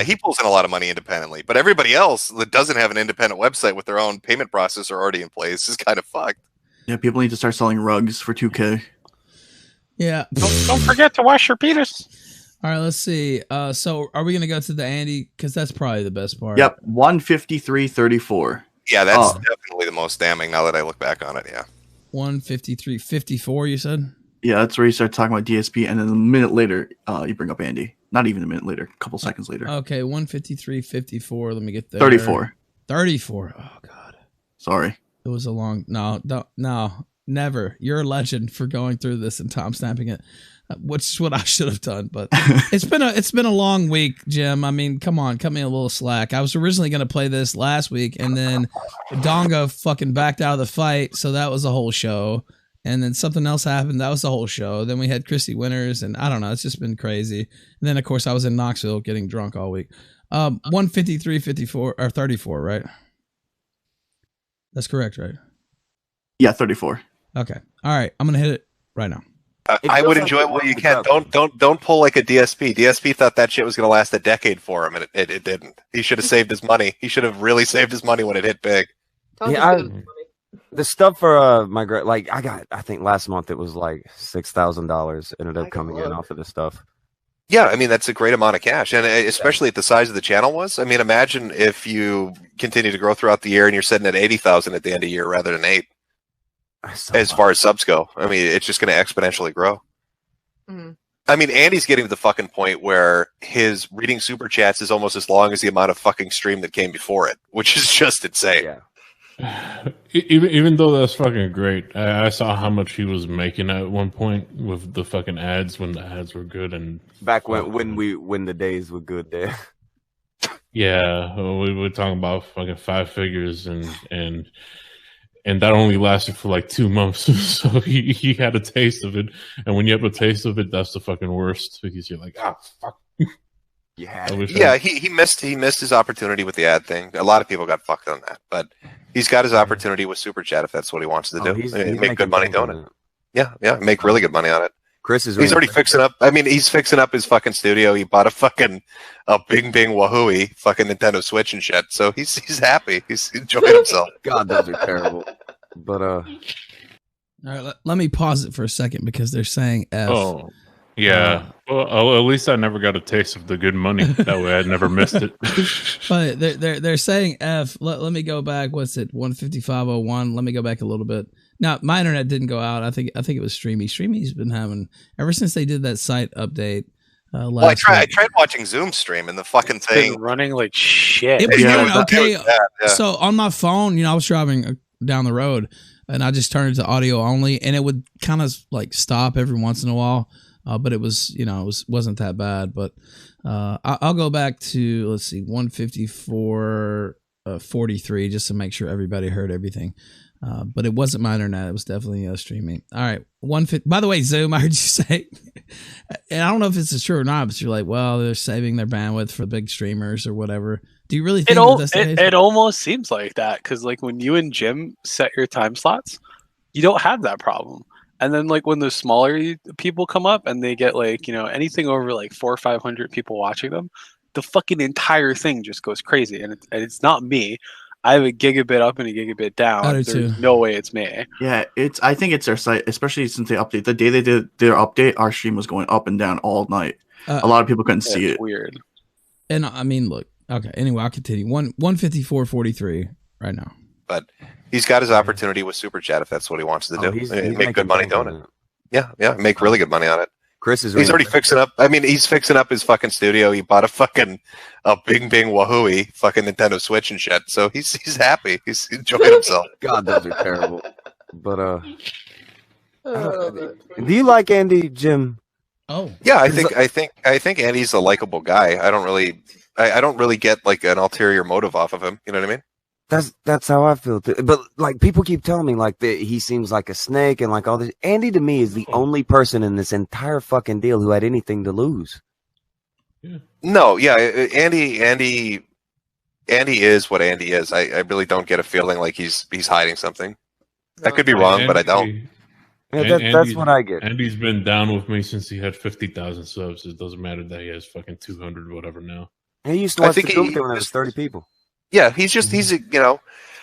He pulls in a lot of money independently. But everybody else that doesn't have an independent website with their own payment processor already in place is kind of fucked.
Yeah, people need to start selling rugs for 2K.
Yeah.
Don't forget to wash your penis.
All right, let's see. So are we going to go to the Andy? Because that's probably the best part.
Yep, 153.34.
Yeah, that's definitely the most damning now that I look back on it, yeah.
153.54, you said?
Yeah, that's where you start talking about DSP, and then a minute later, you bring up Andy. Not even a minute later, a couple seconds later.
Okay, 153.54. Let me get there.
34.
34. Oh, God.
Sorry.
It was a long... No, never. You're a legend for going through this and time stamping it, which is what I should have done. But it's been a long week, Jim. I mean, come on, cut me a little slack. I was originally going to play this last week, and then Tonka fucking backed out of the fight, so that was a whole show. And then something else happened. That was the whole show. Then we had Christy Winters, and I don't know. It's just been crazy. And then, of course, I was in Knoxville getting drunk all week. 153.54 or 34, right? That's correct, right?
Yeah, 34.
Okay. All right. I'm gonna hit it right now.
I would enjoy it while you can. Don't pull like a DSP. DSP thought that shit was going to last a decade for him, and it didn't. He should have saved his money. He should have really saved his money when it hit big.
Yeah, the stuff for my I think last month it was like $6,000 ended up coming in off of this stuff.
Yeah, I mean that's a great amount of cash, and especially at the size of the channel was. I mean, imagine if you continue to grow throughout the year and you're sitting at 80,000 at the end of the year rather than 8. As far as subs go, I mean, it's just going to exponentially grow.
Mm-hmm.
I mean, Andy's getting to the fucking point where his reading super chats is almost as long as the amount of fucking stream that came before it, which is just insane.
Yeah.
Even though that's fucking great, I saw how much he was making at one point with the fucking ads when the ads were good and
back when the days were good there.
Yeah, we were talking about fucking 5 figures and that only lasted for like 2 months. So he had a taste of it, and when you have a taste of it, that's the fucking worst because you're like, fuck.
Yeah, he missed his opportunity with the ad thing. A lot of people got fucked on that, but he's got his opportunity with Super Chat if that's what he wants to do. He's make good money doing it. Yeah, make really good money on it.
He's
already fixing up. I mean, he's fixing up his fucking studio. He bought a Bing Bing Wahooey fucking Nintendo Switch and shit. So he's happy. He's enjoying himself.
God, those are terrible. But
all right, let me pause it for a second because they're saying F.
Oh, yeah. Well, at least I never got a taste of the good money. That way, I'd never missed it.
But they're saying F. Let me go back. What's it? 155.01. Let me go back a little bit. Now, my internet didn't go out. I think it was Streamy. Streamy's been having ever since they did that site update.
I tried watching Zoom stream and the fucking thing
running like shit.
It was doing okay.
Yeah.
So on my phone, I was driving down the road and I just turned it to audio only, and it would kind of like stop every once in a while. But it was, wasn't that bad. But I'll go back to, let's see, 154.43 just to make sure everybody heard everything. But it wasn't my internet. It was definitely streaming. All right. By the way, Zoom, I heard you say, and I don't know if this is true or not, but you're like, well, they're saving their bandwidth for big streamers or whatever. Do you really think
it almost seems like that? Because like when you and Jim set your time slots, you don't have that problem. And then like when the smaller people come up and they get like, anything over like 400 or 500 people watching them, the fucking entire thing just goes crazy. And it's not me. I have a gigabit up and a gigabit down. There's no way it's me.
Yeah, I think it's their site, especially since they update. The day they did their update, our stream was going up and down all night. A lot of people couldn't see it.
Weird.
And I mean, look. Okay. Anyway, I'll continue. 154.43 right now.
But he's got his opportunity with Super Chat if that's what he wants to do. He's make good money doing it. Yeah, make really good money on it.
He's
already fixing up. I mean, he's fixing up his fucking studio. He bought a Bing Bing Wahooey fucking Nintendo Switch and shit. So he's happy. He's enjoying himself.
God, those are terrible. But do you like Andy, Jim?
Oh
yeah, I think Andy's a likable guy. I don't really get like an ulterior motive off of him. You know what I mean?
That's how I feel too. But like people keep telling me like that he seems like a snake and like all this. Andy to me is the only person in this entire fucking deal who had anything to lose.
Yeah.
No, yeah, Andy is what Andy is. I really don't get a feeling like he's hiding something. I could be wrong, but I don't.
That's what I get.
Andy's been down with me since he had 50,000 subs. It doesn't matter that he has fucking 200 whatever now.
He used to watch the Doom when there was 30 people.
Yeah, he's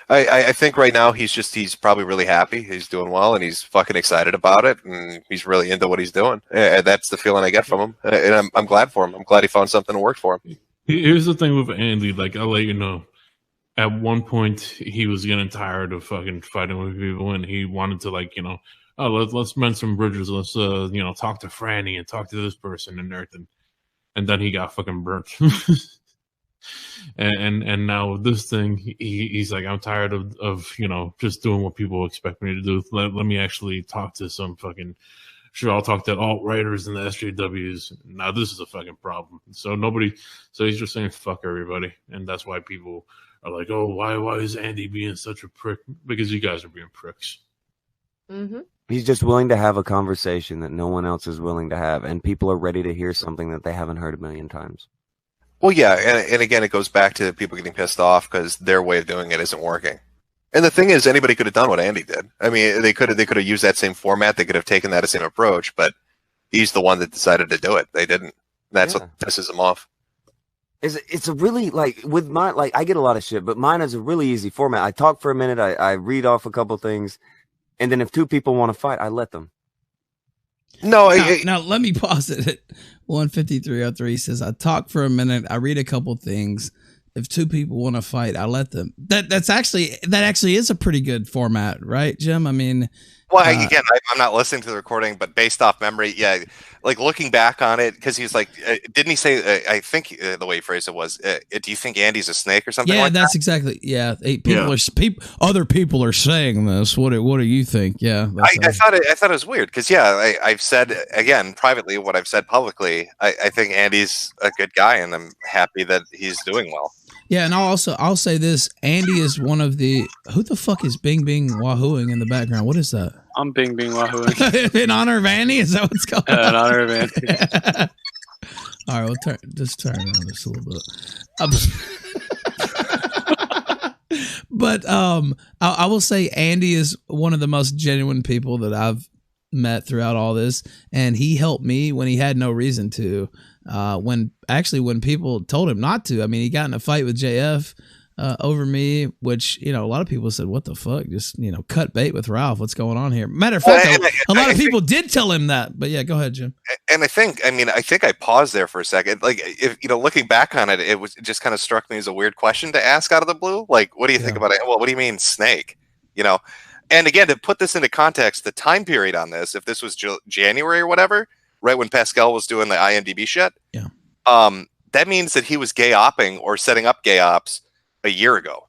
I think right now he's probably really happy. He's doing well, and he's fucking excited about it, and he's really into what he's doing. And that's the feeling I get from him, and I'm glad for him. I'm glad he found something to work for him.
Here's the thing with Andy. Like, I'll let you know. At one point, he was getting tired of fucking fighting with people, and he wanted to, like, let's mend some bridges. Let's talk to Franny and talk to this person and everything. And then he got fucking burnt. And now with this thing, he's like, I'm tired of just doing what people expect me to do. Let me actually talk to some fucking. Sure, I'll talk to alt-writers and the SJWs. Now this is a fucking problem. So he's just saying fuck everybody, and that's why people are like, oh, why is Andy being such a prick? Because you guys are being pricks.
Mm-hmm.
He's just willing to have a conversation that no one else is willing to have, and people are ready to hear something that they haven't heard a million times.
Well, yeah, and again, it goes back to people getting pissed off because their way of doing it isn't working. And the thing is, anybody could have done what Andy did. I mean, they could have used that same format. They could have taken that same approach, but he's the one that decided to do it. They didn't. That's what pisses him off.
It's a really, like, with mine, like, I get a lot of shit, but mine is a really easy format. I talk for a minute, I read off a couple things, and then if two people want to fight, I let them.
Now let me pause it at 15303. Says, I talk for a minute, I read a couple things. If two people want to fight, I let them. That actually is a pretty good format, right, Jim? I mean,
well, again, I'm not listening to the recording, but based off memory, yeah, like looking back on it, because he's like, didn't he say? I think the way he phrased it was, "Do you think Andy's a snake or something?"
Yeah,
like
that's
that?
exactly. Yeah, other people are saying this. What do you think? Yeah,
I thought it was weird because I've said again privately what I've said publicly. I think Andy's a good guy, and I'm happy that he's doing well.
Yeah, and I'll say this: Andy is one of the. Who the fuck is Bing Bing Wahooing in the background? What is that?
I'm Bing Bing Wahooing.
In honor of Andy? Is that what's going on?
In honor of Andy.
All right, we'll turn on this a little bit. But I will say Andy is one of the most genuine people that I've met throughout all this, and he helped me when he had no reason to. When people told him not to, I mean, he got in a fight with JF over me, which, a lot of people said, what the fuck? Just, cut bait with Ralph. What's going on here? Matter of fact, a lot of people did tell him that, but yeah, go ahead, Jim.
And I think I paused there for a second. Like, if, looking back on it, it just kind of struck me as a weird question to ask out of the blue. Like, what do you think about it? Well, what do you mean snake? And again, to put this into context, the time period on this, if this was January or whatever, right when Pascal was doing the IMDb shit, that means that he was gay opping or setting up gay ops a year ago.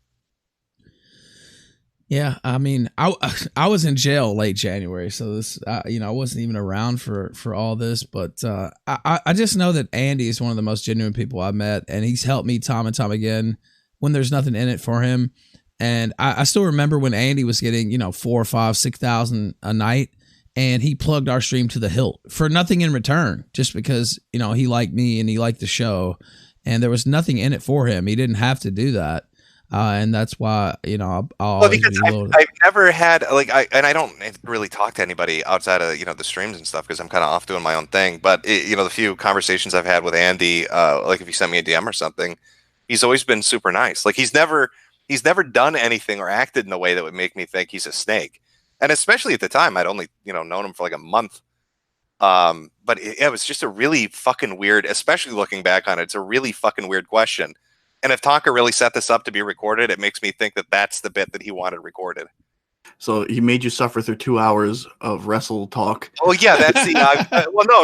Yeah, I mean, I was in jail late January, so this, I wasn't even around for all this, but I just know that Andy is one of the most genuine people I've met, and he's helped me time and time again when there's nothing in it for him. And I still remember when Andy was getting, 4,000, 5,000, 6,000 a night, and he plugged our stream to the hilt for nothing in return, just because, he liked me and he liked the show, and there was nothing in it for him. He didn't have to do that. And that's why, I'll
because I've never had I don't really talk to anybody outside of, the streams and stuff, because I'm kind of off doing my own thing. But the few conversations I've had with Andy, like if he sent me a DM or something, he's always been super nice. Like he's never done anything or acted in a way that would make me think he's a snake. And especially at the time, I'd only, known him for like a month. But it was just a really fucking weird, especially looking back on it, it's a really fucking weird question. And if Tonka really set this up to be recorded, it makes me think that that's the bit that he wanted recorded.
So he made you suffer through 2 hours of wrestle talk.
Oh yeah, that's the.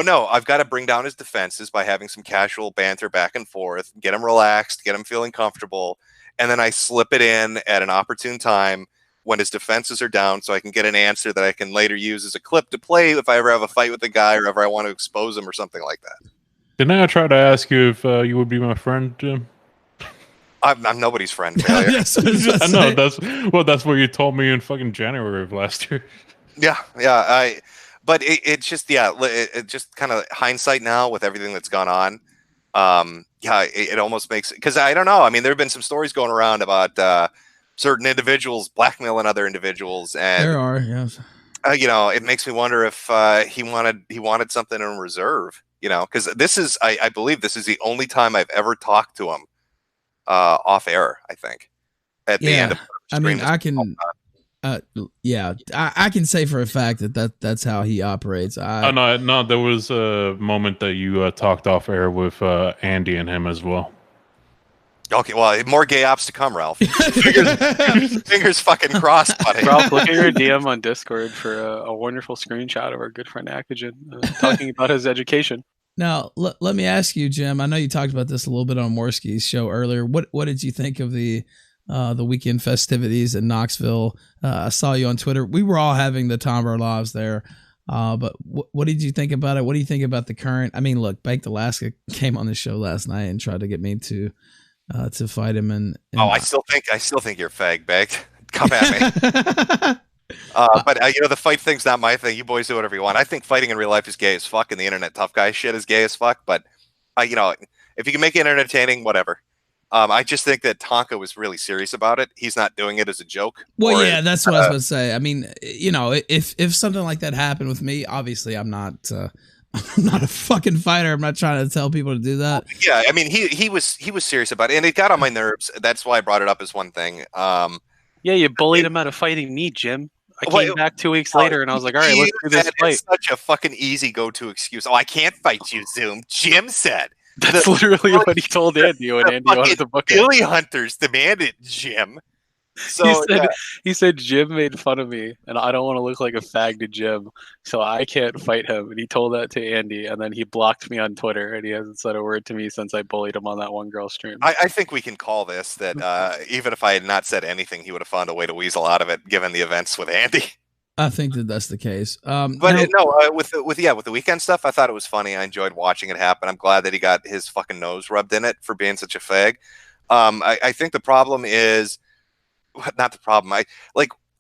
No. I've got to bring down his defenses by having some casual banter back and forth, get him relaxed, get him feeling comfortable, and then I slip it in at an opportune time when his defenses are down, so I can get an answer that I can later use as a clip to play if I ever have a fight with the guy or ever I want to expose him or something like that.
Didn't I try to ask you if you would be my friend, Jim?
I'm nobody's friend. Failure.
Yes,
I know that's what you told me in fucking January of last year.
Yeah. But it's just it just kind of hindsight now with everything that's gone on. It almost makes, because I don't know. I mean, there have been some stories going around about certain individuals blackmailing other individuals, and
there are, yes.
it makes me wonder if he wanted something in reserve. Because this is, I believe this is the only time I've ever talked to him off air. I think at the end of the stream.
I can. I can say for a fact that's how he operates.
No, there was a moment that you talked off air with Andy and him as well.
Okay, well, more gay ops to come, Ralph. Fingers fucking crossed, buddy.
Ralph, look at your DM on Discord for a wonderful screenshot of our good friend Akajan talking about his education.
Now, let me ask you, Jim. I know you talked about this a little bit on Morsky's show earlier. What did you think of the weekend festivities in Knoxville? I saw you on Twitter. We were all having the time of our lives there. But what did you think about it? What do you think about the current? I mean, look, Baked Alaska came on the show last night and tried to get me to fight him. And
I still think you're fag, Baked. Come at me. But the fight thing's not my thing. You boys do whatever you want. I think fighting in real life is gay as fuck, and the internet tough guy shit is gay as fuck. But if you can make it entertaining, whatever. I just think that Tonka was really serious about it. He's not doing it as a joke.
Well, yeah, that's what I was going to say. I mean, if something like that happened with me, obviously I'm not a fucking fighter. I'm not trying to tell people to do that.
Yeah, I mean, he was serious about it, and it got on my nerves. That's why I brought it up as one thing.
Yeah, you bullied him out of fighting me, Jim. I came back 2 weeks later, and I was like, all right, let's do this fight.
It's such a fucking easy go-to excuse. Oh, I can't fight you, Zoom. Jim said.
That's literally what he told Andy when Andy wanted to book it.
Billy Hunters demanded Jim. So
he said Jim made fun of me, and I don't want to look like a fag to Jim, so I can't fight him. And he told that to Andy, and then he blocked me on Twitter, and he hasn't said a word to me since I bullied him on that one girl stream.
I think we can call this that even if I had not said anything, he would have found a way to weasel out of it, given the events with Andy.
I think that's the case.
With the weekend stuff, I thought it was funny. I enjoyed watching it happen. I'm glad that he got his fucking nose rubbed in it for being such a fag. I think the problem is not the problem.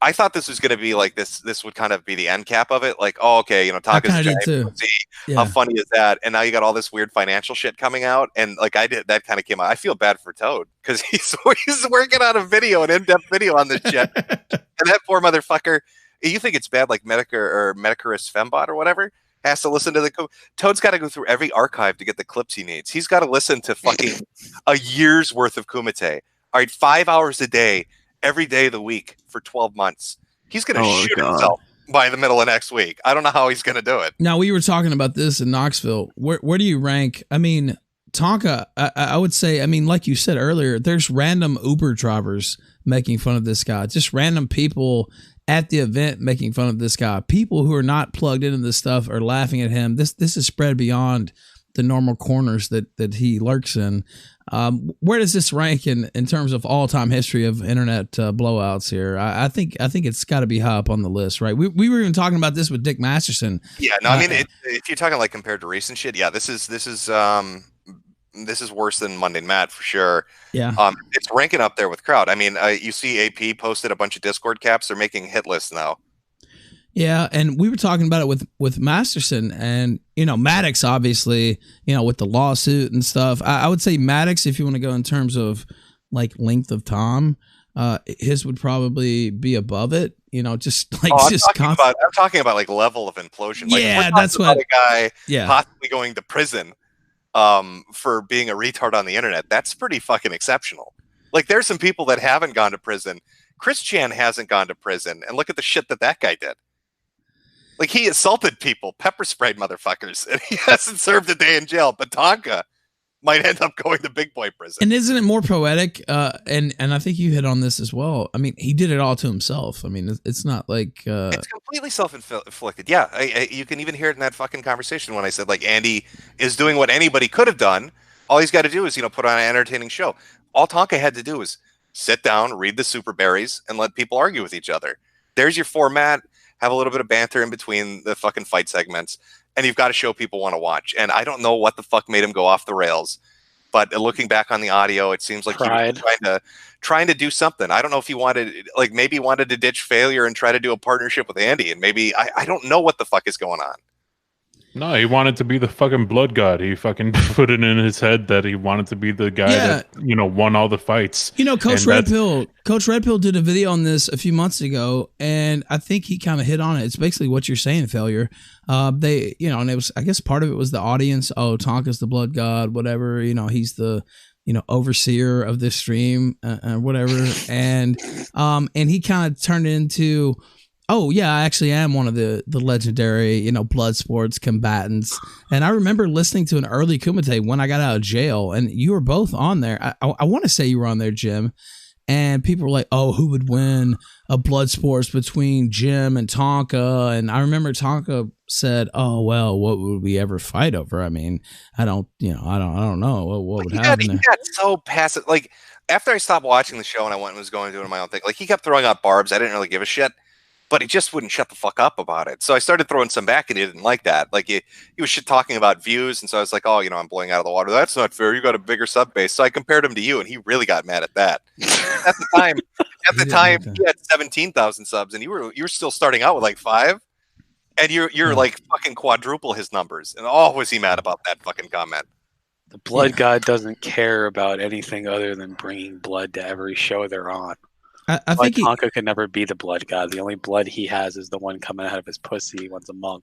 I thought this was going to be like this. This would kind of be the end cap of it. Like, oh, okay, Tonka's a giant pussy. Yeah. How funny is that? And now you got all this weird financial shit coming out. And that kind of came out. I feel bad for Toad because he's working on a video, an in-depth video on this shit. And that poor motherfucker. You think it's bad, like Metokur or Metokurist Fembot or whatever has to listen to the Toad's got to go through every archive to get the clips he needs. He's got to listen to fucking a year's worth of Kumite. All right, 5 hours a day, every day of the week for 12 months. He's going to shoot himself by the middle of next week. I don't know how he's going to do it.
Now, we were talking about this in Knoxville. Where do you rank? I mean, Tonka, I would say, I mean, like you said earlier, there's random Uber drivers making fun of this guy. Just random people at the event making fun of this guy. People who are not plugged into this stuff are laughing at him. This is spread beyond the normal corners that he lurks in. Where does this rank in terms of all-time history of internet blowouts here? I think it's got to be high up on the list, right? We were even talking about this with Dick Masterson.
Yeah, no, I mean, if you're talking like compared to recent shit, yeah, this is worse than Monday Matt for sure.
Yeah.
It's ranking up there with crowd. I mean, you see AP posted a bunch of Discord caps. They're making hit lists now.
Yeah, and we were talking about it with Masterson and, Maddox, obviously, with the lawsuit and stuff. I would say Maddox, if you want to go in terms of like length of time, his would probably be above it. I'm
talking about like level of implosion. Like,
yeah, that's what
a guy possibly going to prison for being a retard on the internet. That's pretty fucking exceptional. Like, there's some people that haven't gone to prison. Chris Chan hasn't gone to prison, and look at the shit that guy did. Like, he assaulted people, pepper sprayed motherfuckers, and he hasn't served a day in jail. But Tonka might end up going to big boy prison.
And isn't it more poetic? And I think you hit on this as well. I mean, he did it all to himself. I mean, it's not like
it's completely self-inflicted. Yeah, you can even hear it in that fucking conversation when I said like Andy is doing what anybody could have done. All he's got to do is put on an entertaining show. All Tonka had to do was sit down, read the super berries, and let people argue with each other. There's your format. Have a little bit of banter in between the fucking fight segments, and you've got a show people want to watch. And I don't know what the fuck made him go off the rails, but looking back on the audio, it seems like he was trying to do something. I don't know if he wanted to ditch failure and try to do a partnership with Andy, and maybe I don't know what the fuck is going on.
No, he wanted to be the fucking blood god. He fucking put it in his head that he wanted to be the guy that, won all the fights.
Coach Red Pill did a video on this a few months ago, and I think he kind of hit on it. It's basically what you're saying, Failure. And it was, I guess part of it was the audience. Oh, Tonka's the blood god, whatever. He's the, overseer of this stream, whatever. And he kind of turned it into, oh yeah, I actually am one of the legendary, blood sports combatants. And I remember listening to an early Kumite when I got out of jail, and you were both on there. I want to say you were on there, Jim. And people were like, oh, who would win a blood sports between Jim and Tonka? And I remember Tonka said, oh, well, what would we ever fight over? I mean, I don't know what would happen there.
He got so passive. Like, after I stopped watching the show and I went and was going doing my own thing, like, he kept throwing out barbs. I didn't really give a shit. But he just wouldn't shut the fuck up about it. So I started throwing some back, and he didn't like that. Like, he was shit talking about views, and so I was like, oh, I'm blowing out of the water. That's not fair. You got a bigger sub base. So I compared him to you, and he really got mad at that. At the time, you had 17,000 subs, and you were still starting out with like 5, and you're like fucking quadruple his numbers. And was he mad about that fucking comment?
The blood god doesn't care about anything other than bringing blood to every show they're on.
I think
Tonka could never be the blood god. The only blood he has is the one coming out of his pussy once a month.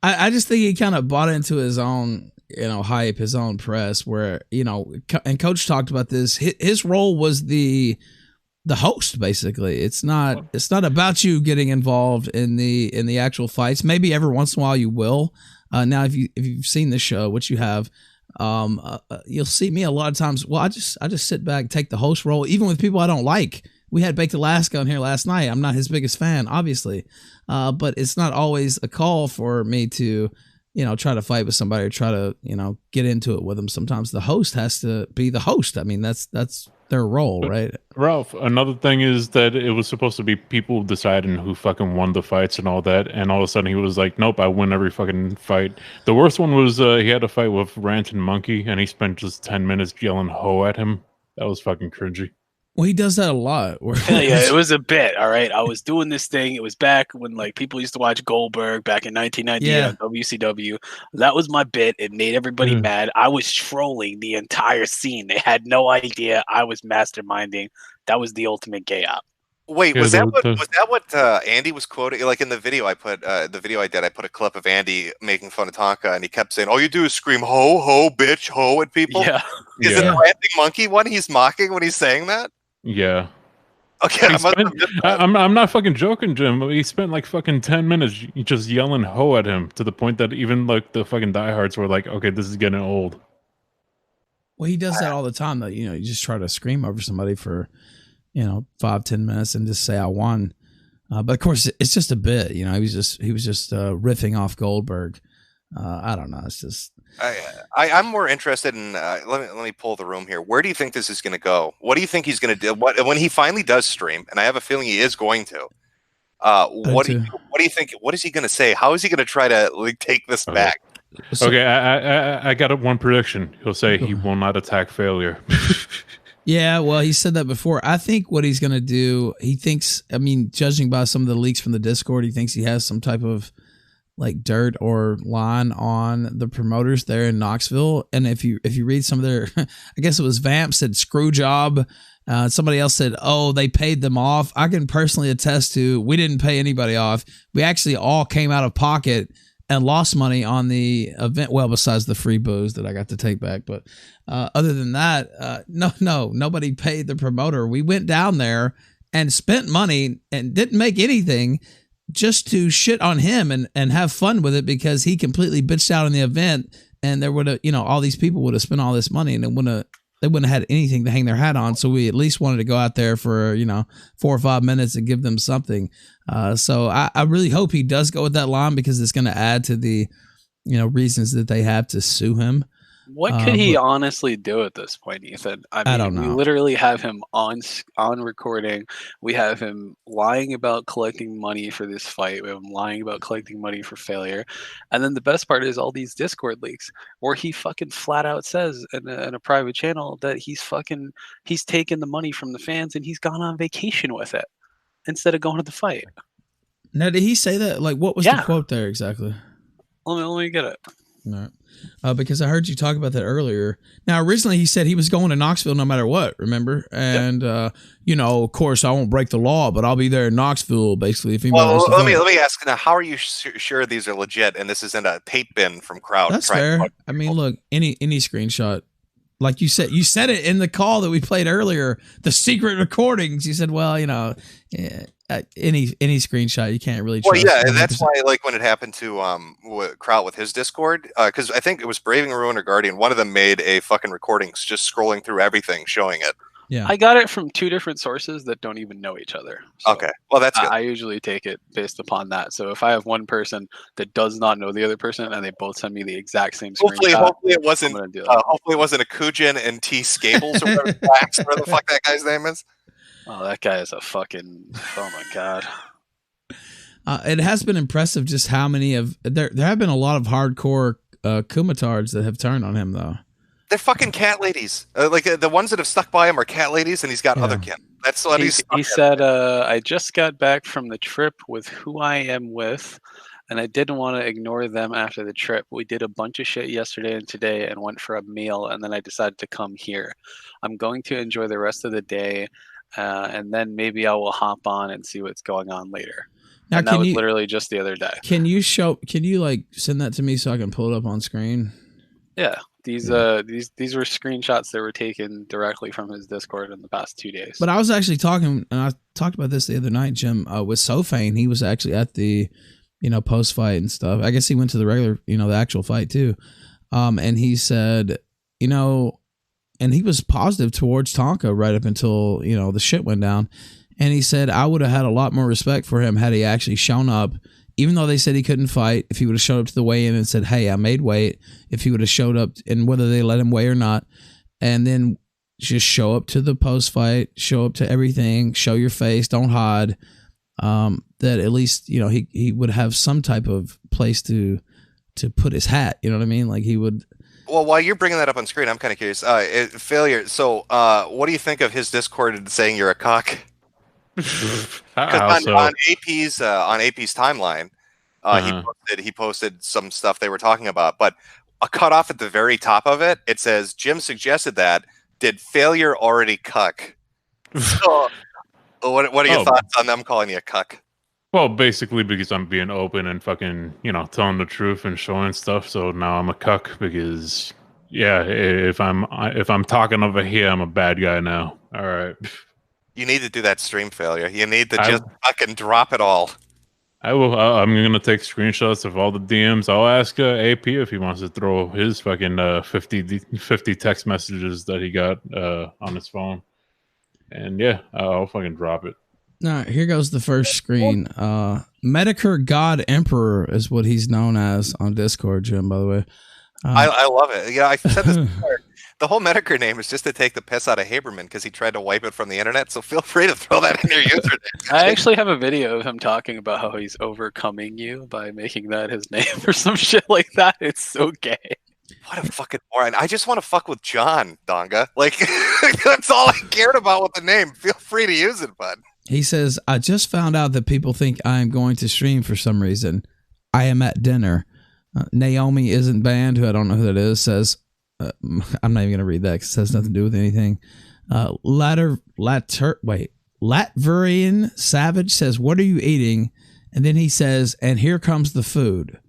I just think he kind of bought into his own, hype, his own press, where, and Coach talked about this. His role was the host, basically. It's not about you getting involved in the actual fights. Maybe every once in a while you will. Now, if you've seen this show, which you have, you'll see me a lot of times. Well, I just sit back, take the host role, even with people I don't like. We had Baked Alaska on here last night. I'm not his biggest fan, obviously, but it's not always a call for me to, try to fight with somebody or try to, get into it with them. Sometimes the host has to be the host. I mean, that's their role, right?
Ralph, another thing is that it was supposed to be people deciding who fucking won the fights and all that, and all of a sudden he was like, nope, I win every fucking fight. The worst one was he had a fight with Ranting Monkey, and he spent just 10 minutes yelling ho at him. That was fucking cringy.
Well, he does that a lot.
Hell yeah, it was a bit. All right, I was doing this thing. It was back when people used to watch Goldberg back in 1998 on WCW. That was my bit. It made everybody mad. I was trolling the entire scene. They had no idea I was masterminding. That was the ultimate gay op.
Wait, was that what Andy was quoting? Like in the video I put, I put a clip of Andy making fun of Tonka, and he kept saying, "All you do is scream ho ho bitch ho at people."
Yeah,
is it the Ranting Monkey one he's mocking when he's saying that?
Yeah.
Okay,
I'm not fucking joking, Jim. He spent like fucking 10 minutes just yelling ho at him to the point that even like the fucking diehards were like, okay, this is getting old.
Well, he does that all the time, though. You just try to scream over somebody for, 5-10 minutes and just say I won. But of course, it's just a bit. He was just riffing off Goldberg. I don't know. It's just.
I'm more interested in. Let me pull the room here. Where do you think this is going to go? What do you think he's going to do? When he finally does stream, and I have a feeling he is going to. What do you think? What is he going to say? How is he going to try to take this back?
Okay, I got one prediction. He'll say he will not attack Failure.
Yeah, well, he said that before. I think what he's going to do, he thinks. I mean, judging by some of the leaks from the Discord, he thinks he has some type of like dirt or line on the promoters there in Knoxville. And if you read some of their, I guess it was Vamp said screw job. Somebody else said, oh, they paid them off. I can personally attest to, we didn't pay anybody off. We actually all came out of pocket and lost money on the event. Well, besides the free booze that I got to take back. But other than that, nobody paid the promoter. We went down there and spent money and didn't make anything, just to shit on him and have fun with it, because he completely bitched out in the event, and there would have, all these people would have spent all this money and they wouldn't have had anything to hang their hat on. So we at least wanted to go out there for, 4 or 5 minutes and give them something. So I really hope he does go with that line, because it's going to add to the, reasons that they have to sue him.
What could he honestly do at this point, Ethan? I
don't know.
We literally have him on recording. We have him lying about collecting money for this fight. We have him lying about collecting money for Failure. And then the best part is all these Discord leaks where he fucking flat out says in a private channel that he's taken the money from the fans and he's gone on vacation with it instead of going to the fight.
Now, did he say that? Like, what was the quote there exactly?
Let me get it.
No. Because I heard you talk about that earlier. Now, originally he said he was going to Knoxville no matter what, remember? And, of course, I won't break the law, but I'll be there in Knoxville, basically. If
well, let me ask now, how are you sure these are legit and this isn't a tape bin from Crowd?
That's fair. I mean, look, any screenshot. Like you said it in the call that we played earlier, the secret recordings. You said, well, any screenshot you can't really trust.
Well, yeah, 100%. That's why, like, when it happened to Kraut with his Discord, because I think it was Braving Ruin or Guardian, one of them made a fucking recordings just scrolling through everything, showing it.
Yeah,
I got it from 2 different sources that don't even know each other.
So okay, well, that's good.
I usually take it based upon that. So if I have one person that does not know the other person and they both send me the exact same screenshot,
hopefully it wasn't a Kujin and T. Scables or whatever the fuck that guy's name is.
Oh, that guy is a fucking. Oh my god.
It has been impressive just how many of there have been a lot of hardcore Kumatards that have turned on him though.
They're fucking cat ladies. Like the ones that have stuck by him are cat ladies, and he's got other cat. That's what he
said. I just got back from the trip with who I am with, and I didn't want to ignore them after the trip. We did a bunch of shit yesterday and today, and went for a meal, and then I decided to come here. I'm going to enjoy the rest of the day, and then maybe I will hop on and see what's going on later. Now, and that was literally just the other day.
Can you like send that to me so I can pull it up on screen?
Yeah. These were screenshots that were taken directly from his Discord in the past 2 days.
But I was actually talking, and I talked about this the other night, Jim, with Sofane. He was actually at the, post fight and stuff. I guess he went to the regular, the actual fight too. And he said, and he was positive towards Tonka right up until, the shit went down. And he said, I would have had a lot more respect for him had he actually shown up. Even though they said he couldn't fight, if he would have showed up to the weigh-in and said, hey, I made weight, if he would have showed up, and whether they let him weigh or not, and then just show up to the post-fight, show up to everything, show your face, don't hide, that at least, he would have some type of place to put his hat, you know what I mean? Like he would...
Well, while you're bringing that up on screen, I'm kind of curious. Failure, so what do you think of his Discord saying you're a cock? Because on AP's timeline, he posted some stuff they were talking about, but a cut off at the very top of it, it says Jim suggested that. Did Failure already cuck? So, what are your thoughts on them calling you a cuck?
Well, basically because I'm being open and fucking telling the truth and showing stuff. So now I'm a cuck because if I'm talking over here, I'm a bad guy now. All right.
You need to do that stream, Failure. You need to just fucking drop it all.
I will. I'm gonna take screenshots of all the DMs. I'll ask AP if he wants to throw his fucking 50 text messages that he got on his phone, and I'll fucking drop it.
All right, here goes the first screen. Metokur God Emperor is what he's known as on Discord, Jim. By the way,
I love it. I said this before. The whole Metokur name is just to take the piss out of Haberman because he tried to wipe it from the internet. So feel free to throw that in your username.
I actually have a video of him talking about how he's overcoming you by making that his name or some shit like that. It's so gay.
What a fucking moron. I just want to fuck with John, Donga. Like, that's all I cared about with the name. Feel free to use it, bud.
He says, I just found out that people think I am going to stream for some reason. I am at dinner. Naomi isn't banned, who I don't know who that is, says, I'm not even going to read that because it has nothing to do with anything. Latverian Savage says, what are you eating? And then he says, and here comes the food,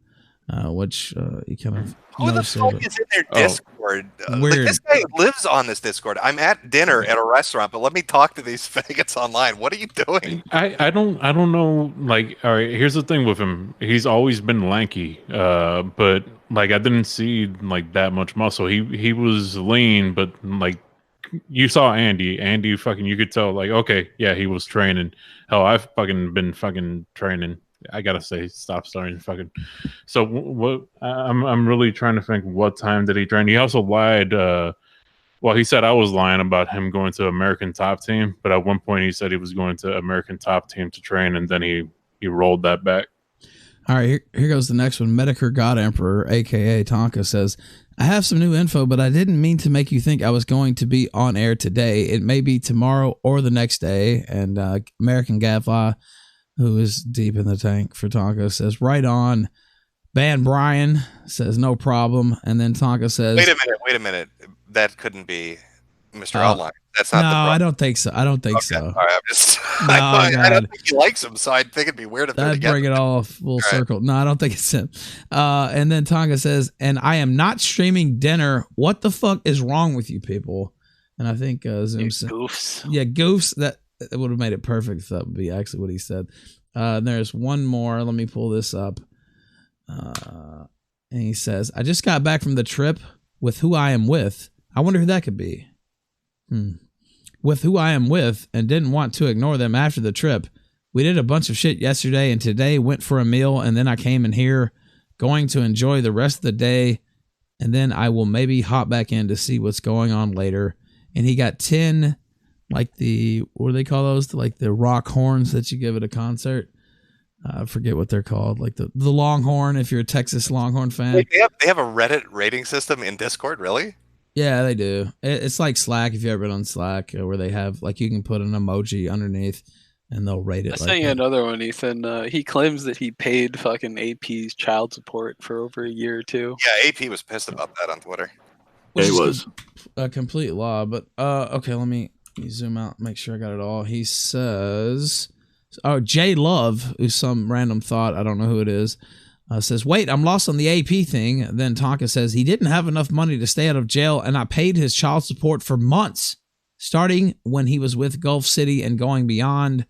which he kind of...
Who the fuck is in their Discord? Like, this guy lives on this Discord. I'm at dinner at a restaurant, but let me talk to these faggots online. What are you doing?
I don't know. Like, all right, here's the thing with him. He's always been lanky, but like I didn't see like that much muscle. He was lean, but like you saw Andy fucking, you could tell like, okay, yeah, he was training. Hell, I've fucking been fucking training. I gotta say, stop starting fucking. So what? I'm really trying to think. What time did he train? He also lied. Well, he said I was lying about him going to American Top Team, but at one point he said he was going to American Top Team to train, and then he rolled that back.
All right, here goes the next one. Metokur God Emperor, aka Tonka, says, I have some new info, but I didn't mean to make you think I was going to be on air today. It may be tomorrow or the next day. And American Gadfly, who is deep in the tank for Tonka, says, right on. Ban Brian says no problem, and then Tonka says,
Wait a minute. That couldn't be Mr. Outline. That's not
no,
the problem.
I don't think so. I don't think
Okay.
so.
All right, I'm just.
No,
I don't think he likes him, so I think it'd be weird if they're
that'd
together.
bring it all full circle. No, I don't think it's him. And then Tonka says, and I am not streaming dinner. What the fuck is wrong with you people? And I think Zoom said,
goofs.
Yeah, goofs. That would have made it perfect if that would be actually what he said. And there's one more. Let me pull this up. And he says, I just got back from the trip with who I am with. I wonder who that could be. With who I am with, and didn't want to ignore them after the trip. We did a bunch of shit yesterday, and today went for a meal, and then I came in here going to enjoy the rest of the day, and then I will maybe hop back in to see what's going on later. And he got 10, like the, what do they call those? Like the rock horns that you give at a concert. I forget what they're called. Like the Longhorn, if you're a Texas Longhorn fan.
Wait, they have a Reddit rating system in Discord, really?
Yeah, they do. It's like Slack, if you've ever been on Slack, where they have, like, you can put an emoji underneath and they'll rate it.
I sent you another one, Ethan. He claims that he paid fucking AP's child support for over a year or two.
Yeah, AP was pissed about that on Twitter.
Which
He
is
was.
a complete lie. But, okay, let me zoom out, make sure I got it all. He says, oh, J Love, who's some random thought, I don't know who it is, says, wait, I'm lost on the AP thing. Then Tonka says, he didn't have enough money to stay out of jail, and I paid his child support for months, starting when he was with Gulf City and going beyond.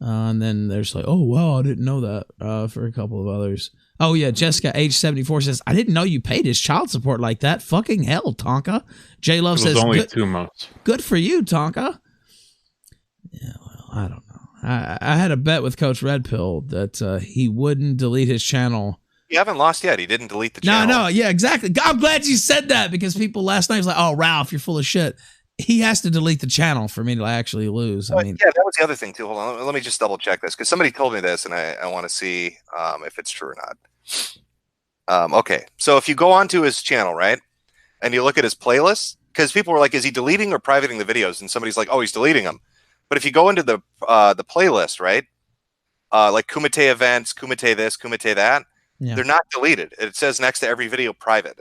And then there's like, oh, wow, I didn't know that, for a couple of others. Oh, yeah, Jessica, age 74, says, I didn't know you paid his child support like that. Fucking hell, Tonka. J Love says,
only 2 months.
Good for you, Tonka. Yeah, well, I don't know. I had a bet with Coach Red Pill that he wouldn't delete his channel.
You haven't lost yet. He didn't delete the channel.
No, yeah, exactly. I'm glad you said that, because people last night was like, oh, Ralph, you're full of shit. He has to delete the channel for me to actually lose. I mean,
yeah, that was the other thing too. Hold on, let me just double check this, because somebody told me this, and I want to see if it's true or not. Okay, so if you go onto his channel, right, and you look at his playlists, because people were like, is he deleting or privating the videos? And somebody's like, oh, he's deleting them. But if you go into the playlist, right, like Kumite events, Kumite this, Kumite that, they're not deleted. It says next to every video private.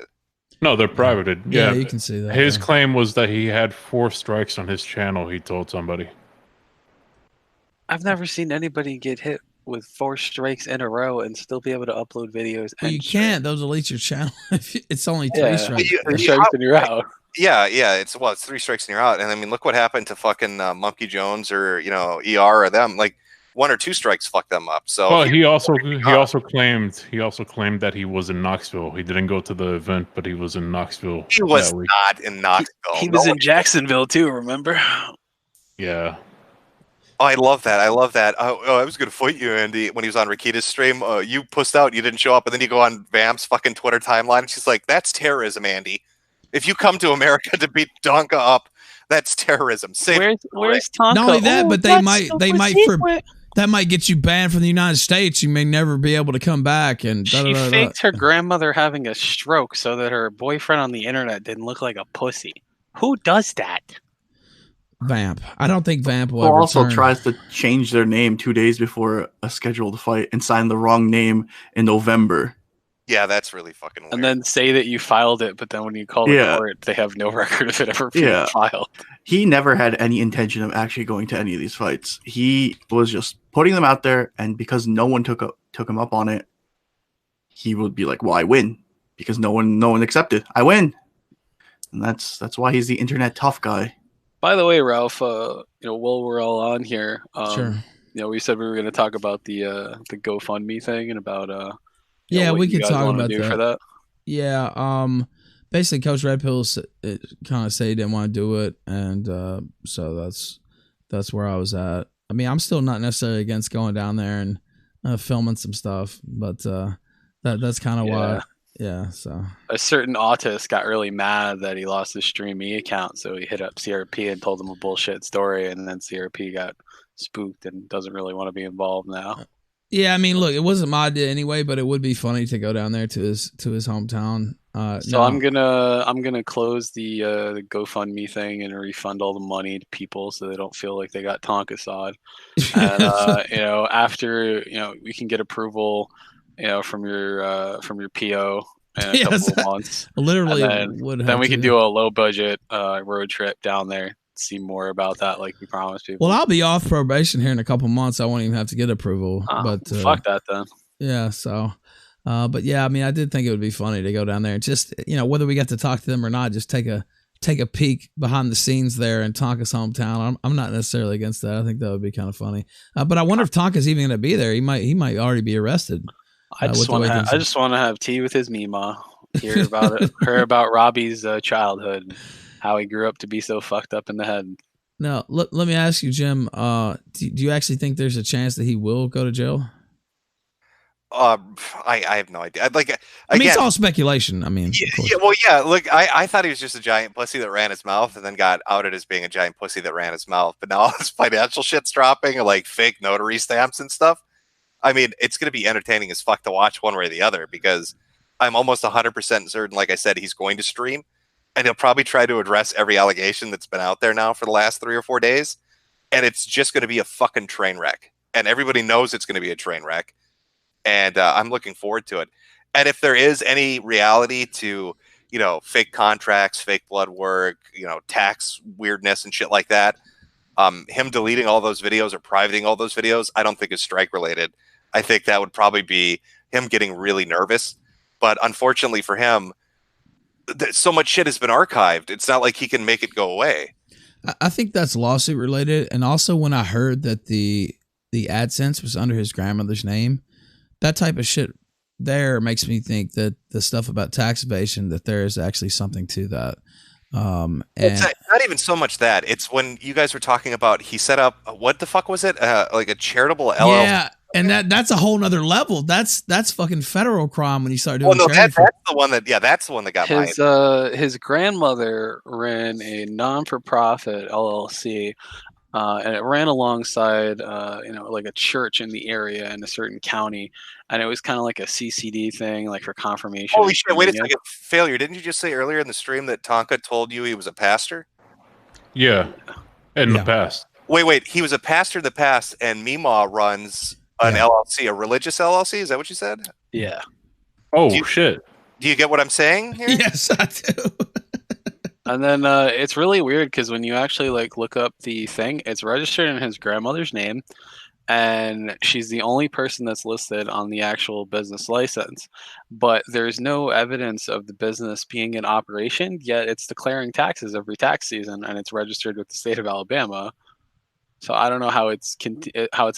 No, they're privated.
Yeah, you can see that.
His claim was that he had 4 strikes on his channel, he told somebody.
I've never seen anybody get hit with 4 strikes in a row and still be able to upload videos.
Well, you can't. They'll delete your channel if it's only 3 strikes.
3 strikes and you're out.
Yeah, it's 3 strikes and you're out. And I mean, look what happened to fucking Monkey Jones or ER or them. Like 1 or 2 strikes fucked them up. So
well, he also claimed that he was in Knoxville. He didn't go to the event, but he was in Knoxville.
He was not in Knoxville.
He was in Jacksonville too. Remember?
Yeah.
Oh, I love that. Oh, I was going to fight you, Andy, when he was on Rakita's stream. You pussed out, you didn't show up, and then you go on Vamp's fucking Twitter timeline, and she's like, that's terrorism, Andy. If you come to America to beat Tonka up, that's terrorism.
Where's Tonka?
Not only that, but they might that might get you banned from the United States. You may never be able to come back. And
she faked her grandmother having a stroke so that her boyfriend on the internet didn't look like a pussy. Who does that?
Vamp. I don't think Vamp will
Or
ever
also
turn.
tries to change their name 2 days before a scheduled fight and sign the wrong name in November.
Yeah, that's really fucking weird.
And then say that you filed it, but then when you call the court, they have no record of it ever being filed.
He never had any intention of actually going to any of these fights. He was just putting them out there, and because no one took him up on it, he would be like, "Well, I win," because no one accepted. I win, and that's why he's the internet tough guy.
By the way, Ralph, while we're all on here,
Sure.
We said we were going to talk about the GoFundMe thing and about
Yeah,
what
we
you
could
guys
talk
wanna
about
do
that.
for that.
Yeah. Basically, Coach Red Pill kind of said he didn't want to do it, and so that's where I was at. I mean, I'm still not necessarily against going down there and filming some stuff, but that's kind of why. Yeah. So
a certain autist got really mad that he lost his StreamE account, so he hit up CRP and told them a bullshit story, and then CRP got spooked and doesn't really want to be involved now.
Yeah, I mean, look, it wasn't my idea anyway, but it would be funny to go down there to his hometown.
So I'm gonna close the GoFundMe thing and refund all the money to people so they don't feel like they got Tonka sawed. And after we can get approval, from your PO in a couple of months.
Literally,
then we can do a low budget road trip down there. See more about that, like we promised people.
Well, I'll be off probation here in a couple months. I won't even have to get approval. But
fuck that then.
Yeah. So, but yeah, I mean, I did think it would be funny to go down there and just whether we got to talk to them or not, just take a peek behind the scenes there in Tonka's hometown. I'm not necessarily against that. I think that would be kind of funny. But I wonder if Tonka's even going to be there. He might already be arrested.
I just want to have tea with his Mima. Hear about it. Hear about Robbie's childhood. How he grew up to be so fucked up in the head.
Now, let me ask you, Jim. Do you actually think there's a chance that he will go to jail?
I have no idea.
I mean, it's all speculation. I mean,
yeah. Look, I thought he was just a giant pussy that ran his mouth, and then got outed as being a giant pussy that ran his mouth. But now all this financial shit's dropping, like fake notary stamps and stuff. I mean, it's going to be entertaining as fuck to watch one way or the other, because I'm almost 100% certain, like I said, he's going to stream. And he'll probably try to address every allegation that's been out there now for the last 3 or 4 days. And it's just going to be a fucking train wreck. And everybody knows it's going to be a train wreck. And I'm looking forward to it. And if there is any reality to, fake contracts, fake blood work, tax weirdness and shit like that, him deleting all those videos or privating all those videos, I don't think is strike related. I think that would probably be him getting really nervous. But unfortunately for him, so much shit has been archived. It's not like he can make it go away.
I think that's lawsuit related. And also when I heard that the AdSense was under his grandmother's name, that type of shit there makes me think that the stuff about tax evasion, that there is actually something to that. And
it's not even so much that. It's when you guys were talking about, he set up, what the fuck was it? Like a charitable LLC.
Yeah. And that's a whole nother level. That's fucking federal crime when you start doing.
Well, no, that's the one that. Yeah, that's the one that got
his grandmother ran a non-for-profit LLC, and it ran alongside, like a church in the area in a certain county, and it was kind of like a CCD thing, like for confirmation.
Holy shit! Wait a second, failure! Didn't you just say earlier in the stream that Tonka told you he was a pastor?
Yeah, in the past.
Wait, he was a pastor in the past, and Mima runs an LLC, a religious LLC. Is that what you said?
Yeah.
Oh, shit.
Do you get what I'm saying here?
Yes, I do.
And then it's really weird because when you actually look up the thing, it's registered in his grandmother's name, and she's the only person that's listed on the actual business license. But there's no evidence of the business being in operation, yet it's declaring taxes every tax season, and it's registered with the state of Alabama. So I don't know how it's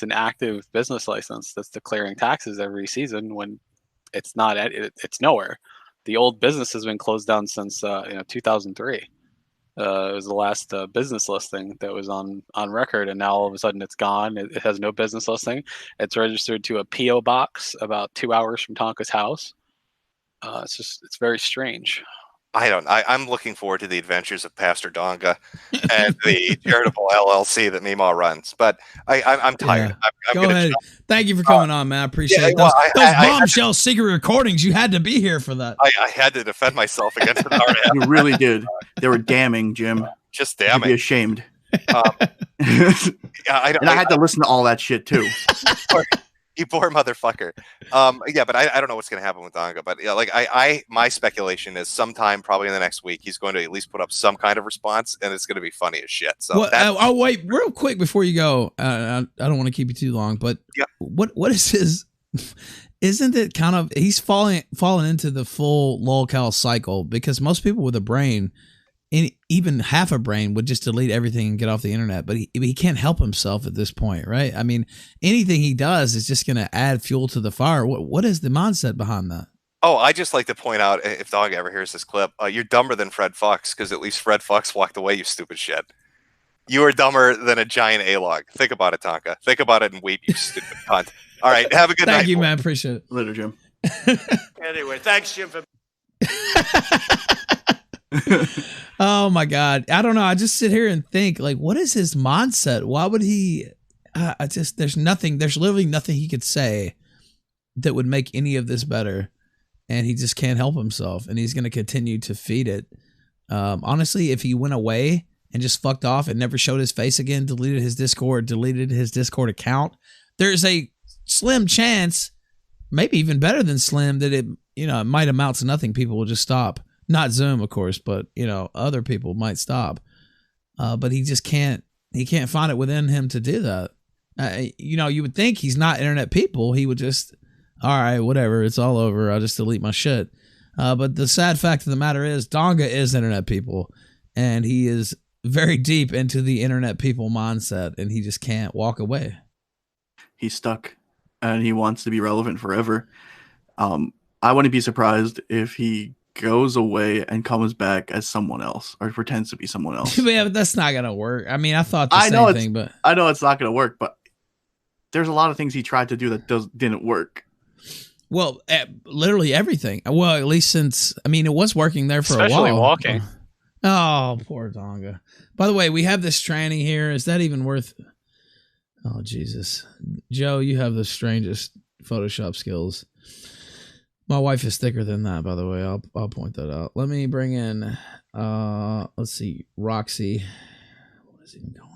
an active business license that's declaring taxes every season when it's not. It's nowhere. The old business has been closed down since 2003. It was the last business listing that was on record, and now all of a sudden it's gone. It has no business listing. It's registered to a PO box about 2 hours from Tonka's house. It's very strange.
I'm looking forward to the adventures of Pastor Donga and the charitable LLC that Mima runs. But I'm tired.
Yeah. Go ahead. Thank you for coming on, man. I appreciate it. Those bombshell secret recordings, you had to be here for that.
I had to defend myself against the hard.
You really did. They were damning, Jim.
Just damning.
You'd be ashamed.
And
I had to listen to all that shit too.
You poor motherfucker. But I don't know what's going to happen with Donga. But my speculation is sometime probably in the next week, he's going to at least put up some kind of response, and it's going to be funny as shit. So
wait, real quick before you go. I don't want to keep you too long, but what is his? Isn't it kind of he's falling into the full lolcow cycle? Because most people with a brain, even half a brain, would just delete everything and get off the internet, but he can't help himself at this point, right? I mean, anything he does is just going to add fuel to the fire. What is the mindset behind that?
Oh, I just like to point out, if Dog ever hears this clip, you're dumber than Fred Fox, because at least Fred Fox walked away, you stupid shit. You are dumber than a giant A-log. Think about it, Tonka. Think about it and weep, you stupid cunt. All right, have a good night.
Thank you, man. Appreciate it.
Later, Jim.
Anyway, thanks, Jim, for...
Oh my God. I don't know. I just sit here and think, what is his mindset? Why would he, there's literally nothing he could say that would make any of this better. And he just can't help himself. And he's going to continue to feed it. Honestly, if he went away and just fucked off and never showed his face again, deleted his Discord account, there's a slim chance maybe even better than Slim, that it might amount to nothing. People will just stop. Not Zoom, of course, but other people might stop. But he just can't. He can't find it within him to do that. You would think he's not internet people. He would just, all right, whatever. It's all over. I'll just delete my shit. But the sad fact of the matter is, Tonka is internet people, and he is very deep into the internet people mindset, and he just can't walk away.
He's stuck, and he wants to be relevant forever. I wouldn't be surprised if he goes away and comes back as someone else, or pretends to be someone else.
Yeah, but that's not gonna work. I mean, I thought the same thing, but
I know it's not gonna work. But there's a lot of things he tried to do that didn't work.
Well, literally everything. Well, at least since, it was working there for
Especially
a while.
walking.
Oh, poor Tonga. By the way, we have this tranny here. Is that even worth? Oh, Jesus. Joe, you have the strangest Photoshop skills. My wife is thicker than that, by the way. I'll point that out. Let me bring in, let's see, Roxy. What is even going